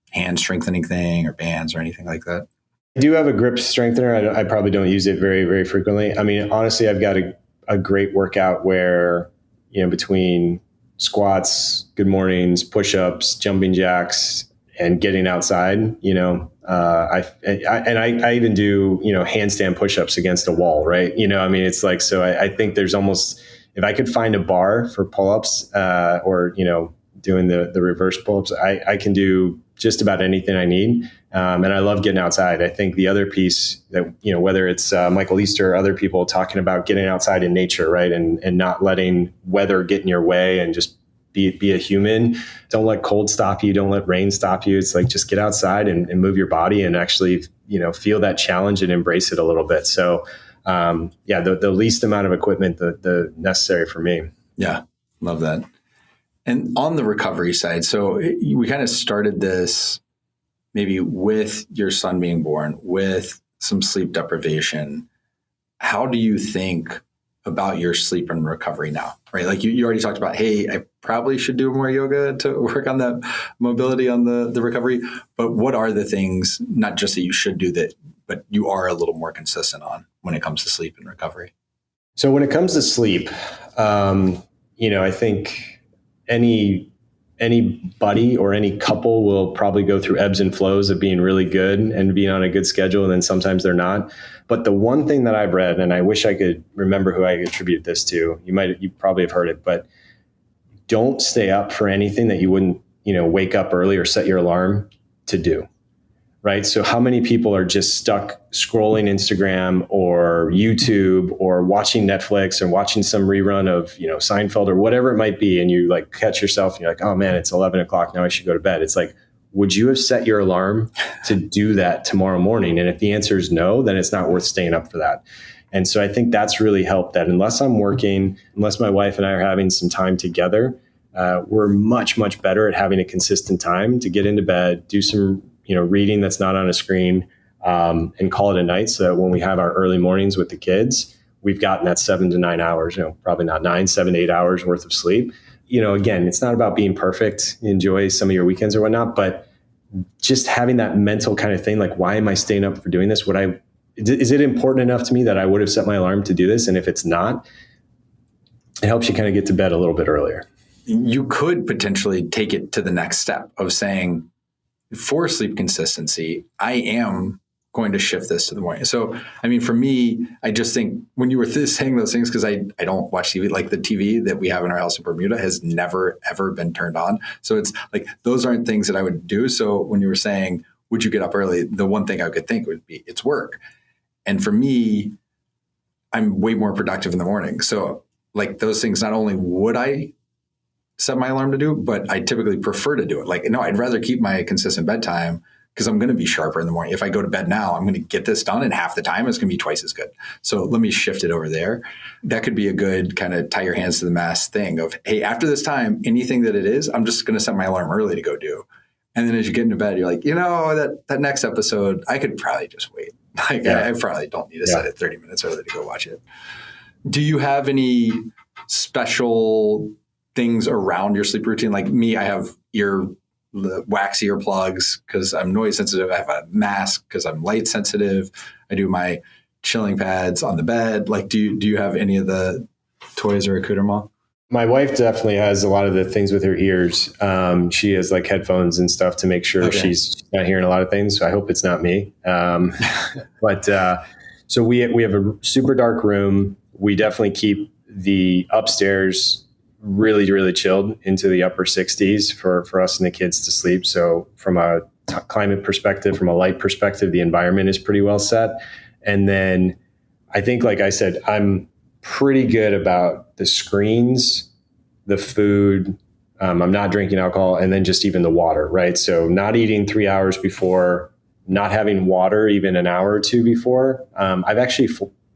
hand strengthening thing or bands or anything like that. I do have a grip strengthener. I probably don't use it very, very frequently. Honestly, I've got a great workout where, between squats, good mornings, push-ups, jumping jacks, and getting outside, I even do, handstand push-ups against a wall, right? It's like, so I think there's almost, if I could find a bar for pull-ups, or, doing the reverse pull-ups, I can do just about anything I need. And I love getting outside. I think the other piece that, whether it's Michael Easter or other people talking about getting outside in nature, right? And not letting weather get in your way, and just be a human. Don't let cold stop you. Don't let rain stop you. It's like, just get outside and move your body and actually, feel that challenge and embrace it a little bit. So, the least amount of equipment, the necessary for me. Yeah. Love that. And on the recovery side, so we kind of started this maybe with your son being born, with some sleep deprivation. How do you think about your sleep and recovery now, right? Like you already talked about, hey, I probably should do more yoga to work on that mobility on the recovery. But what are the things, not just that you should do that, but you are a little more consistent on when it comes to sleep and recovery? So when it comes to sleep, I think anybody or any couple will probably go through ebbs and flows of being really good and being on a good schedule, and then sometimes they're not. But the one thing that I've read, and I wish I could remember who I attribute this to, you probably have heard it, but don't stay up for anything that you wouldn't, wake up early or set your alarm to do. Right. So how many people are just stuck scrolling Instagram or YouTube or watching Netflix or watching some rerun of, Seinfeld or whatever it might be. And you like catch yourself and you're like, oh man, it's 11 o'clock. Now I should go to bed. It's like, would you have set your alarm to do that tomorrow morning? And if the answer is no, then it's not worth staying up for that. And so I think that's really helped, that unless I'm working, unless my wife and I are having some time together, we're much, much better at having a consistent time to get into bed, do some, reading that's not on a screen, and call it a night. So that when we have our early mornings with the kids, we've gotten that 7 to 9 hours, probably not 9, 7 to 8 hours worth of sleep. Again, it's not about being perfect. Enjoy some of your weekends or whatnot, but just having that mental kind of thing, like, why am I staying up for doing this? Is it important enough to me that I would have set my alarm to do this? And if it's not, it helps you kind of get to bed a little bit earlier. You could potentially take it to the next step of saying, for sleep consistency, I am going to shift this to the morning. So, for me, I just think when you were saying those things, because I don't watch TV, like the TV that we have in our house in Bermuda has never, ever been turned on. So it's like, those aren't things that I would do. So when you were saying, would you get up early? The one thing I could think would be, it's work. And for me, I'm way more productive in the morning. So like those things, not only would I set my alarm to do, but I typically prefer to do it. Like, no, I'd rather keep my consistent bedtime because I'm going to be sharper in the morning. If I go to bed now, I'm going to get this done in half the time. It's going to be twice as good. So let me shift it over there. That could be a good kind of tie your hands to the mast thing of, hey, after this time, anything that it is, I'm just going to set my alarm early to go do. And then as you get into bed, you're like, that next episode, I could probably just wait. Like, I probably don't need to set it 30 minutes early to go watch it. Do you have any special things around your sleep routine? Like me, I have wax earplugs because I'm noise sensitive. I have a mask because I'm light sensitive. I do my chilling pads on the bed. Like, do you have any of the toys or accoutrement? My wife definitely has a lot of the things with her ears. She has like headphones and stuff to make sure she's not hearing a lot of things. So I hope it's not me. But so we have a super dark room. We definitely keep the upstairs really, really chilled into the upper 60s for us and the kids to sleep. So from a climate perspective, from a light perspective, the environment is pretty well set. And then I think, like I said, I'm pretty good about the screens, the food. I'm not drinking alcohol, and then just even the water, right? So not eating 3 hours before, not having water even an hour or two before. I've actually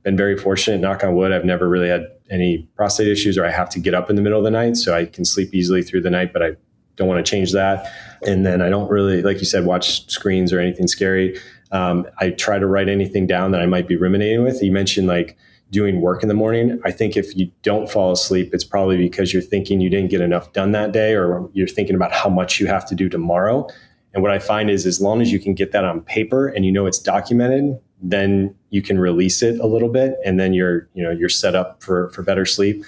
been very fortunate, knock on wood. I've never really had any prostate issues or I have to get up in the middle of the night. So I can sleep easily through the night, but I don't want to change that. And then I don't really, like you said, watch screens or anything scary. I try to write anything down that I might be ruminating with. You mentioned like doing work in the morning. I think if you don't fall asleep, it's probably because you're thinking you didn't get enough done that day, or you're thinking about how much you have to do tomorrow. And what I find is as long as you can get that on paper and it's documented, then you can release it a little bit, and then you're set up for better sleep.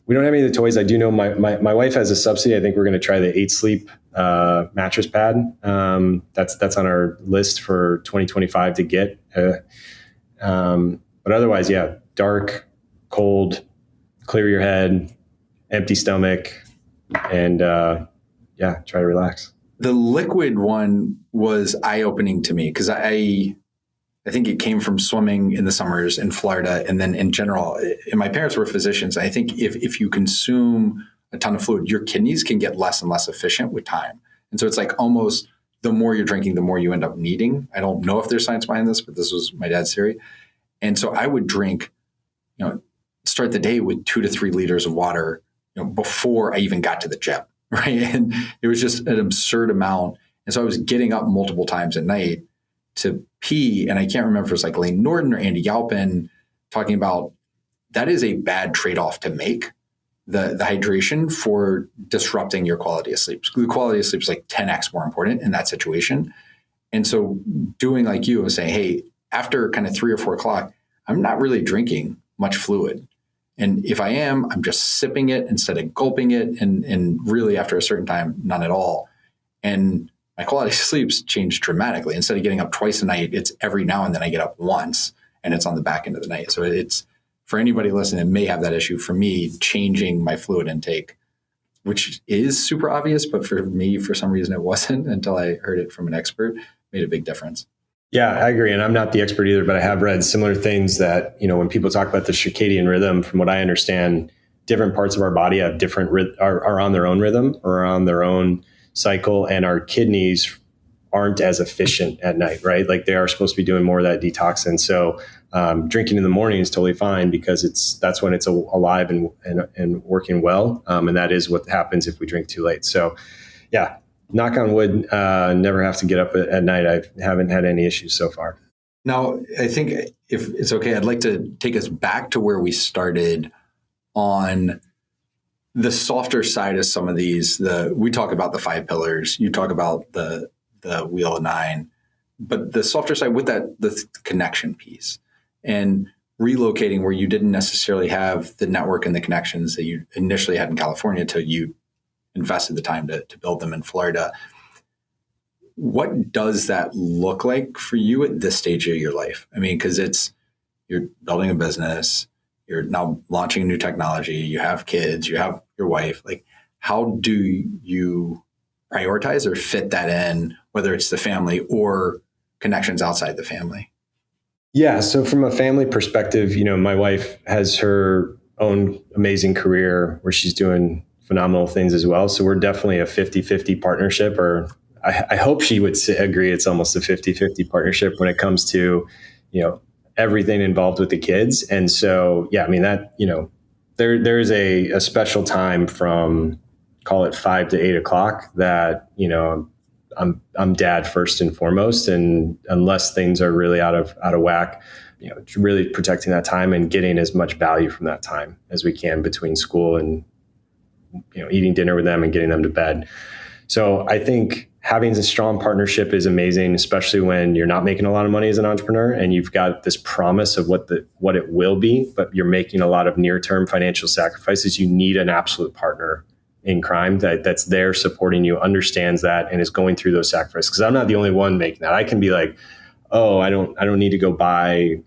We don't have any of the toys. I do know my wife has a subsidy. I think we're going to try the 8 Sleep mattress pad. That's on our list for 2025 to get. But otherwise, dark, cold, clear your head, empty stomach, and try to relax. The liquid one was eye-opening to me because I think it came from swimming in the summers in Florida. And then in general, and my parents were physicians. I think if you consume a ton of fluid, your kidneys can get less and less efficient with time. And so it's like almost the more you're drinking, the more you end up needing. I don't know if there's science behind this, but this was my dad's theory. And so I would drink, start the day with 2 to 3 liters of water, before I even got to the gym, right? And it was just an absurd amount. And so I was getting up multiple times at night to pee. And I can't remember if it was like Lane Norton or Andy Galpin talking about that is a bad trade-off to make, the hydration for disrupting your quality of sleep. The quality of sleep is like 10x more important in that situation. And so doing like you and saying, hey, after kind of 3 or 4 o'clock, I'm not really drinking much fluid. And if I am, I'm just sipping it instead of gulping it. And really after a certain time, none at all. And my quality of sleep's changed dramatically. Instead of getting up twice a night, it's every now and then I get up once, and it's on the back end of the night. So it's, for anybody listening that may have that issue, for me, changing my fluid intake, which is super obvious, but for me, for some reason, it wasn't until I heard it from an expert, made a big difference. Yeah, I agree. And I'm not the expert either, but I have read similar things that, when people talk about the circadian rhythm, from what I understand, different parts of our body have are on their own rhythm or on their own cycle, and our kidneys aren't as efficient at night, right? Like they are supposed to be doing more of that detoxing. So Drinking in the morning is totally fine because that's when it's alive and working well. And that is what happens if we drink too late. So yeah, knock on wood, never have to get up at night. I haven't had any issues so far. Now, I think if it's okay, I'd like to take us back to where we started on the softer side of some of these. We talk about the 5 pillars, you talk about the wheel of 9, but the softer side with that, the connection piece and relocating where you didn't necessarily have the network and the connections that you initially had in California until you invested the time to build them in Florida. What does that look like for you at this stage of your life? I mean, because you're building a business, you're now launching new technology, you have kids, you have your wife. Like, how do you prioritize or fit that in, whether it's the family or connections outside the family? Yeah. So from a family perspective, my wife has her own amazing career where she's doing phenomenal things as well. So we're definitely a 50-50 partnership, or I hope she would agree it's almost a 50-50 partnership when it comes to, everything involved with the kids. And so, yeah, I mean that, there's a special time from, call it 5 to 8 o'clock that, I'm dad first and foremost. And unless things are really out of whack, really protecting that time and getting as much value from that time as we can between school and, eating dinner with them and getting them to bed. So I think having a strong partnership is amazing, especially when you're not making a lot of money as an entrepreneur and you've got this promise of what it will be, but you're making a lot of near-term financial sacrifices. You need an absolute partner in crime that's there supporting you, understands that, and is going through those sacrifices. Because I'm not the only one making that. I can be like, oh, I don't need to go buy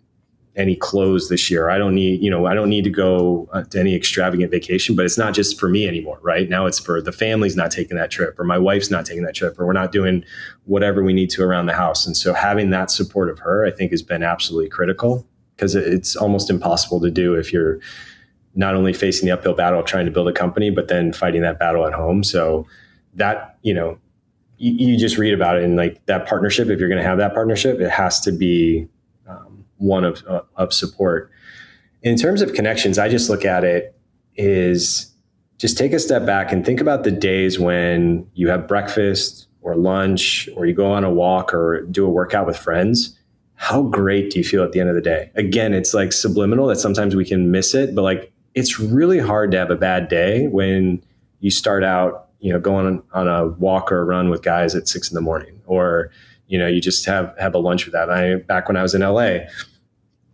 any clothes this year. I don't need to go to any extravagant vacation, but it's not just for me anymore, right? Now it's for the family's not taking that trip, or my wife's not taking that trip, or we're not doing whatever we need to around the house. And so having that support of her, I think, has been absolutely critical, because it's almost impossible to do if you're not only facing the uphill battle of trying to build a company, but then fighting that battle at home. So that, you just read about it, and like that partnership, if you're going to have that partnership, it has to be one of support. In terms of connections, I just look at it is just take a step back and think about the days when you have breakfast or lunch, or you go on a walk or do a workout with friends. How great do you feel at the end of the day? Again, it's like subliminal that sometimes we can miss it, but like it's really hard to have a bad day when you start out, going on a walk or a run with guys at 6 a.m, or you just have a lunch with that. Back when I was in LA,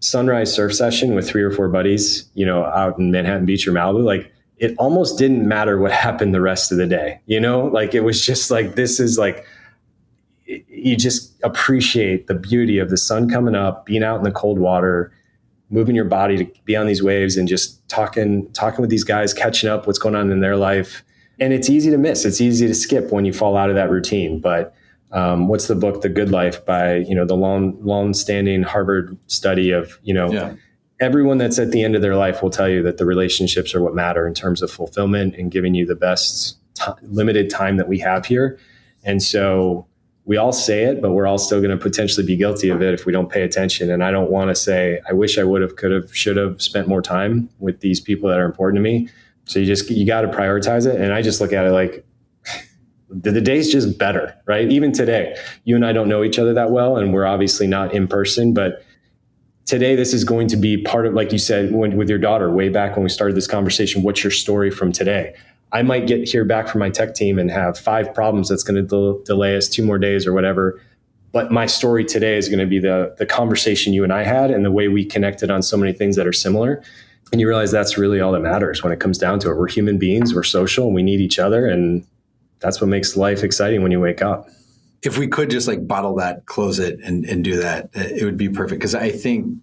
sunrise surf session with 3 or 4 buddies, out in Manhattan Beach or Malibu, like it almost didn't matter what happened the rest of the day. Like it was just like, this is like, you just appreciate the beauty of the sun coming up, being out in the cold water, moving your body to be on these waves and just talking with these guys, catching up what's going on in their life. And it's easy to miss. It's easy to skip when you fall out of that routine. But what's the book, The Good Life, by, the long-standing Harvard study of, everyone that's at the end of their life will tell you that the relationships are what matter in terms of fulfillment and giving you the best limited time that we have here. And so we all say it, but we're all still going to potentially be guilty of it if we don't pay attention. And I don't want to say, I wish I would have, could have, should have spent more time with these people that are important to me. So you got to prioritize it. And I just look at it like, the day's just better, right? Even today, you and I don't know each other that well, and we're obviously not in person, but today this is going to be part of, like you said, with your daughter way back when we started this conversation, what's your story from today? I might hear back from my tech team and have 5 problems that's going to delay us 2 more days or whatever. But my story today is going to be the conversation you and I had and the way we connected on so many things that are similar. And you realize that's really all that matters when it comes down to it. We're human beings, we're social, and we need each other. And that's what makes life exciting when you wake up. If we could just like bottle that, close it, and do that, it would be perfect. Because I think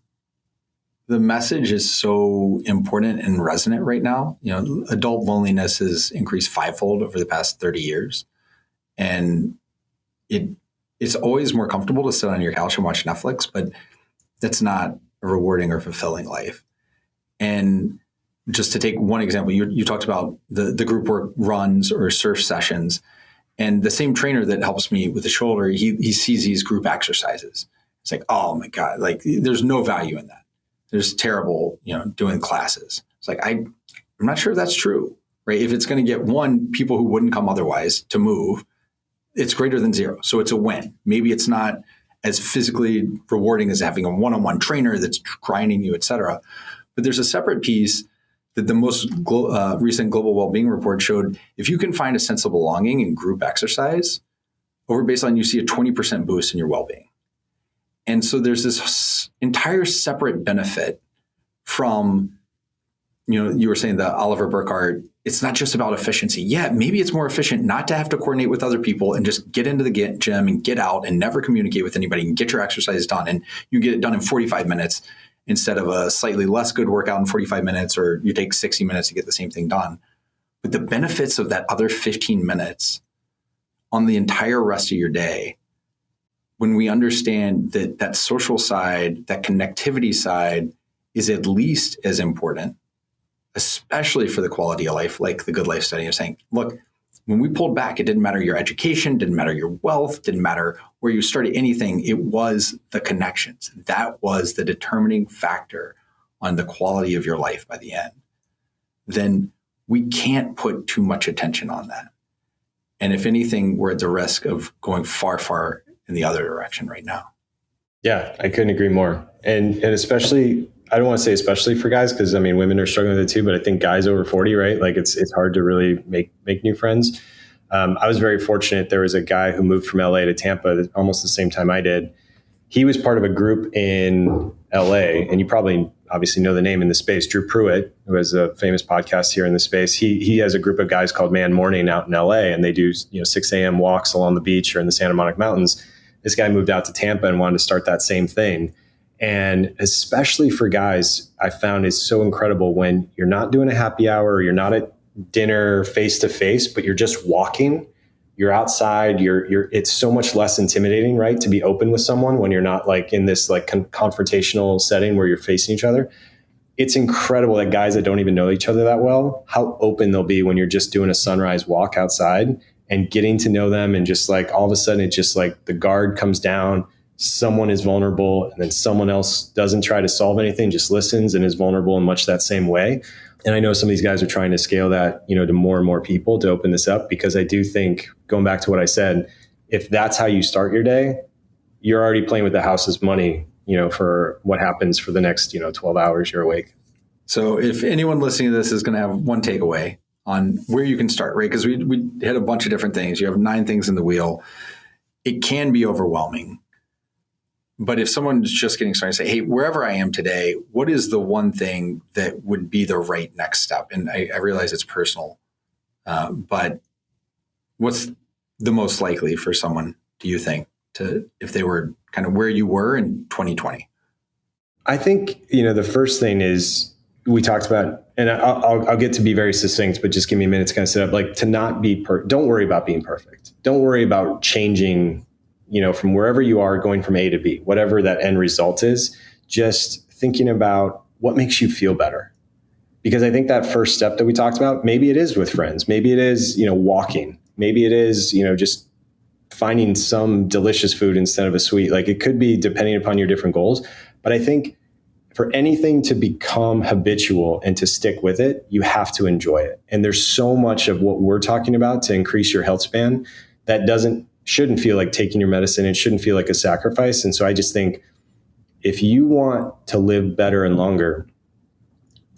the message is so important and resonant right now. Adult loneliness has increased 5-fold over the past 30 years. And it's always more comfortable to sit on your couch and watch Netflix, but that's not a rewarding or fulfilling life. And just to take one example, you talked about the group work runs or surf sessions, and the same trainer that helps me with the shoulder, he sees these group exercises. It's like, oh my God, like there's no value in that. There's terrible, doing classes. It's like, I'm not sure that's true, right? If it's going to get people who wouldn't come otherwise to move, it's greater than zero. So it's a win. Maybe it's not as physically rewarding as having a one-on-one trainer that's grinding you, et cetera. But there's a separate piece that the most recent global well-being report showed. If you can find a sense of belonging in group exercise, over baseline, you see a 20% boost in your well-being. And so there's this entire separate benefit from, you were saying the Oliver Burkhart, it's not just about efficiency. Yeah, maybe it's more efficient not to have to coordinate with other people and just get into the gym and get out and never communicate with anybody and get your exercise done. And you get it done in 45 minutes instead of a slightly less good workout in 45 minutes, or you take 60 minutes to get the same thing done. But the benefits of that other 15 minutes on the entire rest of your day, when we understand that social side, that connectivity side is at least as important, especially for the quality of life, like the Good Life study is saying, look, when we pulled back, it didn't matter your education, didn't matter your wealth, didn't matter where you started anything. It was the connections. That was the determining factor on the quality of your life by the end. Then we can't put too much attention on that. And if anything, we're at the risk of going far, far in the other direction right now. Yeah, I couldn't agree more. And especially, I don't want to say especially for guys, because I mean, women are struggling with it too, but I think guys over 40, right? Like it's hard to really make new friends. I was very fortunate. There was a guy who moved from LA to Tampa almost the same time I did. He was part of a group in LA, and you probably obviously know the name in the space, Drew Pruitt, who has a famous podcast here in the space. He has a group of guys called Man Morning out in LA, and they do 6 a.m. walks along the beach or in the Santa Monica Mountains. This guy moved out to Tampa and wanted to start that same thing. And especially for guys, I found it's so incredible when you're not doing a happy hour, or you're not at dinner face to face, but you're just walking, you're outside, it's so much less intimidating, right? To be open with someone when you're not like in this like confrontational setting where you're facing each other. It's incredible that guys that don't even know each other that well, how open they'll be when you're just doing a sunrise walk outside and getting to know them. And just like all of a sudden, it's just like the guard comes down, someone is vulnerable, and then someone else doesn't try to solve anything, just listens and is vulnerable in much that same way. And I know some of these guys are trying to scale that, to more and more people to open this up, because I do think, going back to what I said, if that's how you start your day, you're already playing with the house's money, for what happens for the next, 12 hours you're awake. So if anyone listening to this is going to have one takeaway on where you can start, right? Because we hit a bunch of different things. You have 9 things in the wheel. It can be overwhelming. But if someone's just getting started, say, hey, wherever I am today, what is the one thing that would be the right next step? And I realize it's personal, but what's the most likely for someone, do you think, if they were kind of where you were in 2020? I think, the first thing is we talked about, and I'll get to be very succinct, but just give me a minute to kind of set up, like to not be, don't worry about being perfect. Don't worry about changing from wherever you are, going from A to B, whatever that end result is, just thinking about what makes you feel better. Because I think that first step that we talked about, maybe it is with friends, maybe it is, walking, maybe it is, just finding some delicious food instead of a sweet, like it could be depending upon your different goals. But I think for anything to become habitual and to stick with it, you have to enjoy it. And there's so much of what we're talking about to increase your health span that shouldn't feel like taking your medicine. It shouldn't feel like a sacrifice. And so I just think if you want to live better and longer,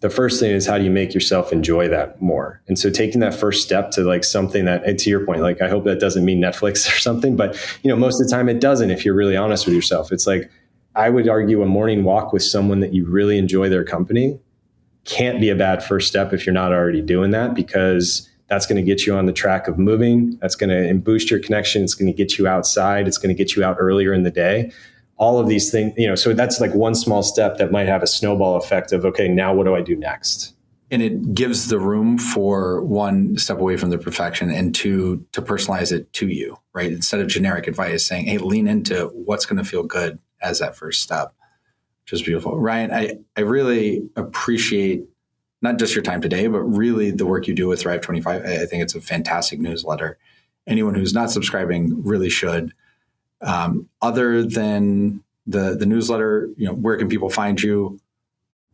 the first thing is, how do you make yourself enjoy that more? And so taking that first step to like something that, and to your point, like, I hope that doesn't mean Netflix or something, but most of the time it doesn't, if you're really honest with yourself. It's like, I would argue a morning walk with someone that you really enjoy their company can't be a bad first step if you're not already doing that, because that's going to get you on the track of moving. That's going to boost your connection. It's going to get you outside. It's going to get you out earlier in the day. All of these things, so that's like one small step that might have a snowball effect of, okay, now what do I do next? And it gives the room for, one, step away from the perfection, and 2, to personalize it to you, right? Instead of generic advice saying, hey, lean into what's going to feel good as that first step, which is beautiful. Ryan, I really appreciate not just your time today, but really the work you do with Thrive 25. I think it's a fantastic newsletter. Anyone who's not subscribing really should. Other than the newsletter, where can people find you?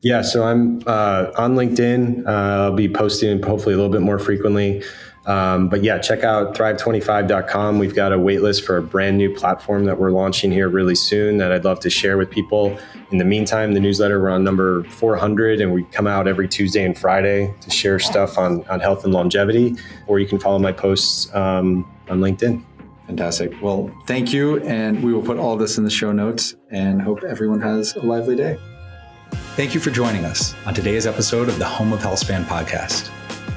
Yeah, so I'm on LinkedIn. I'll be posting hopefully a little bit more frequently. But yeah, check out thrive25.com. We've got a wait list for a brand new platform that we're launching here really soon that I'd love to share with people. In the meantime, the newsletter, we're on number 400, and we come out every Tuesday and Friday to share stuff on health and longevity, or you can follow my posts on LinkedIn. Fantastic. Well, thank you. And we will put all this in the show notes and hope everyone has a lively day. Thank you for joining us on today's episode of the Home of Healthspan podcast.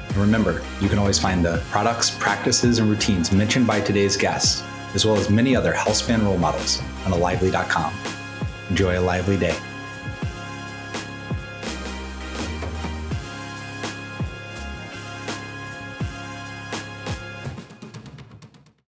And remember, you can always find the products, practices, and routines mentioned by today's guests, as well as many other Healthspan role models on alively.com. Enjoy a lively day.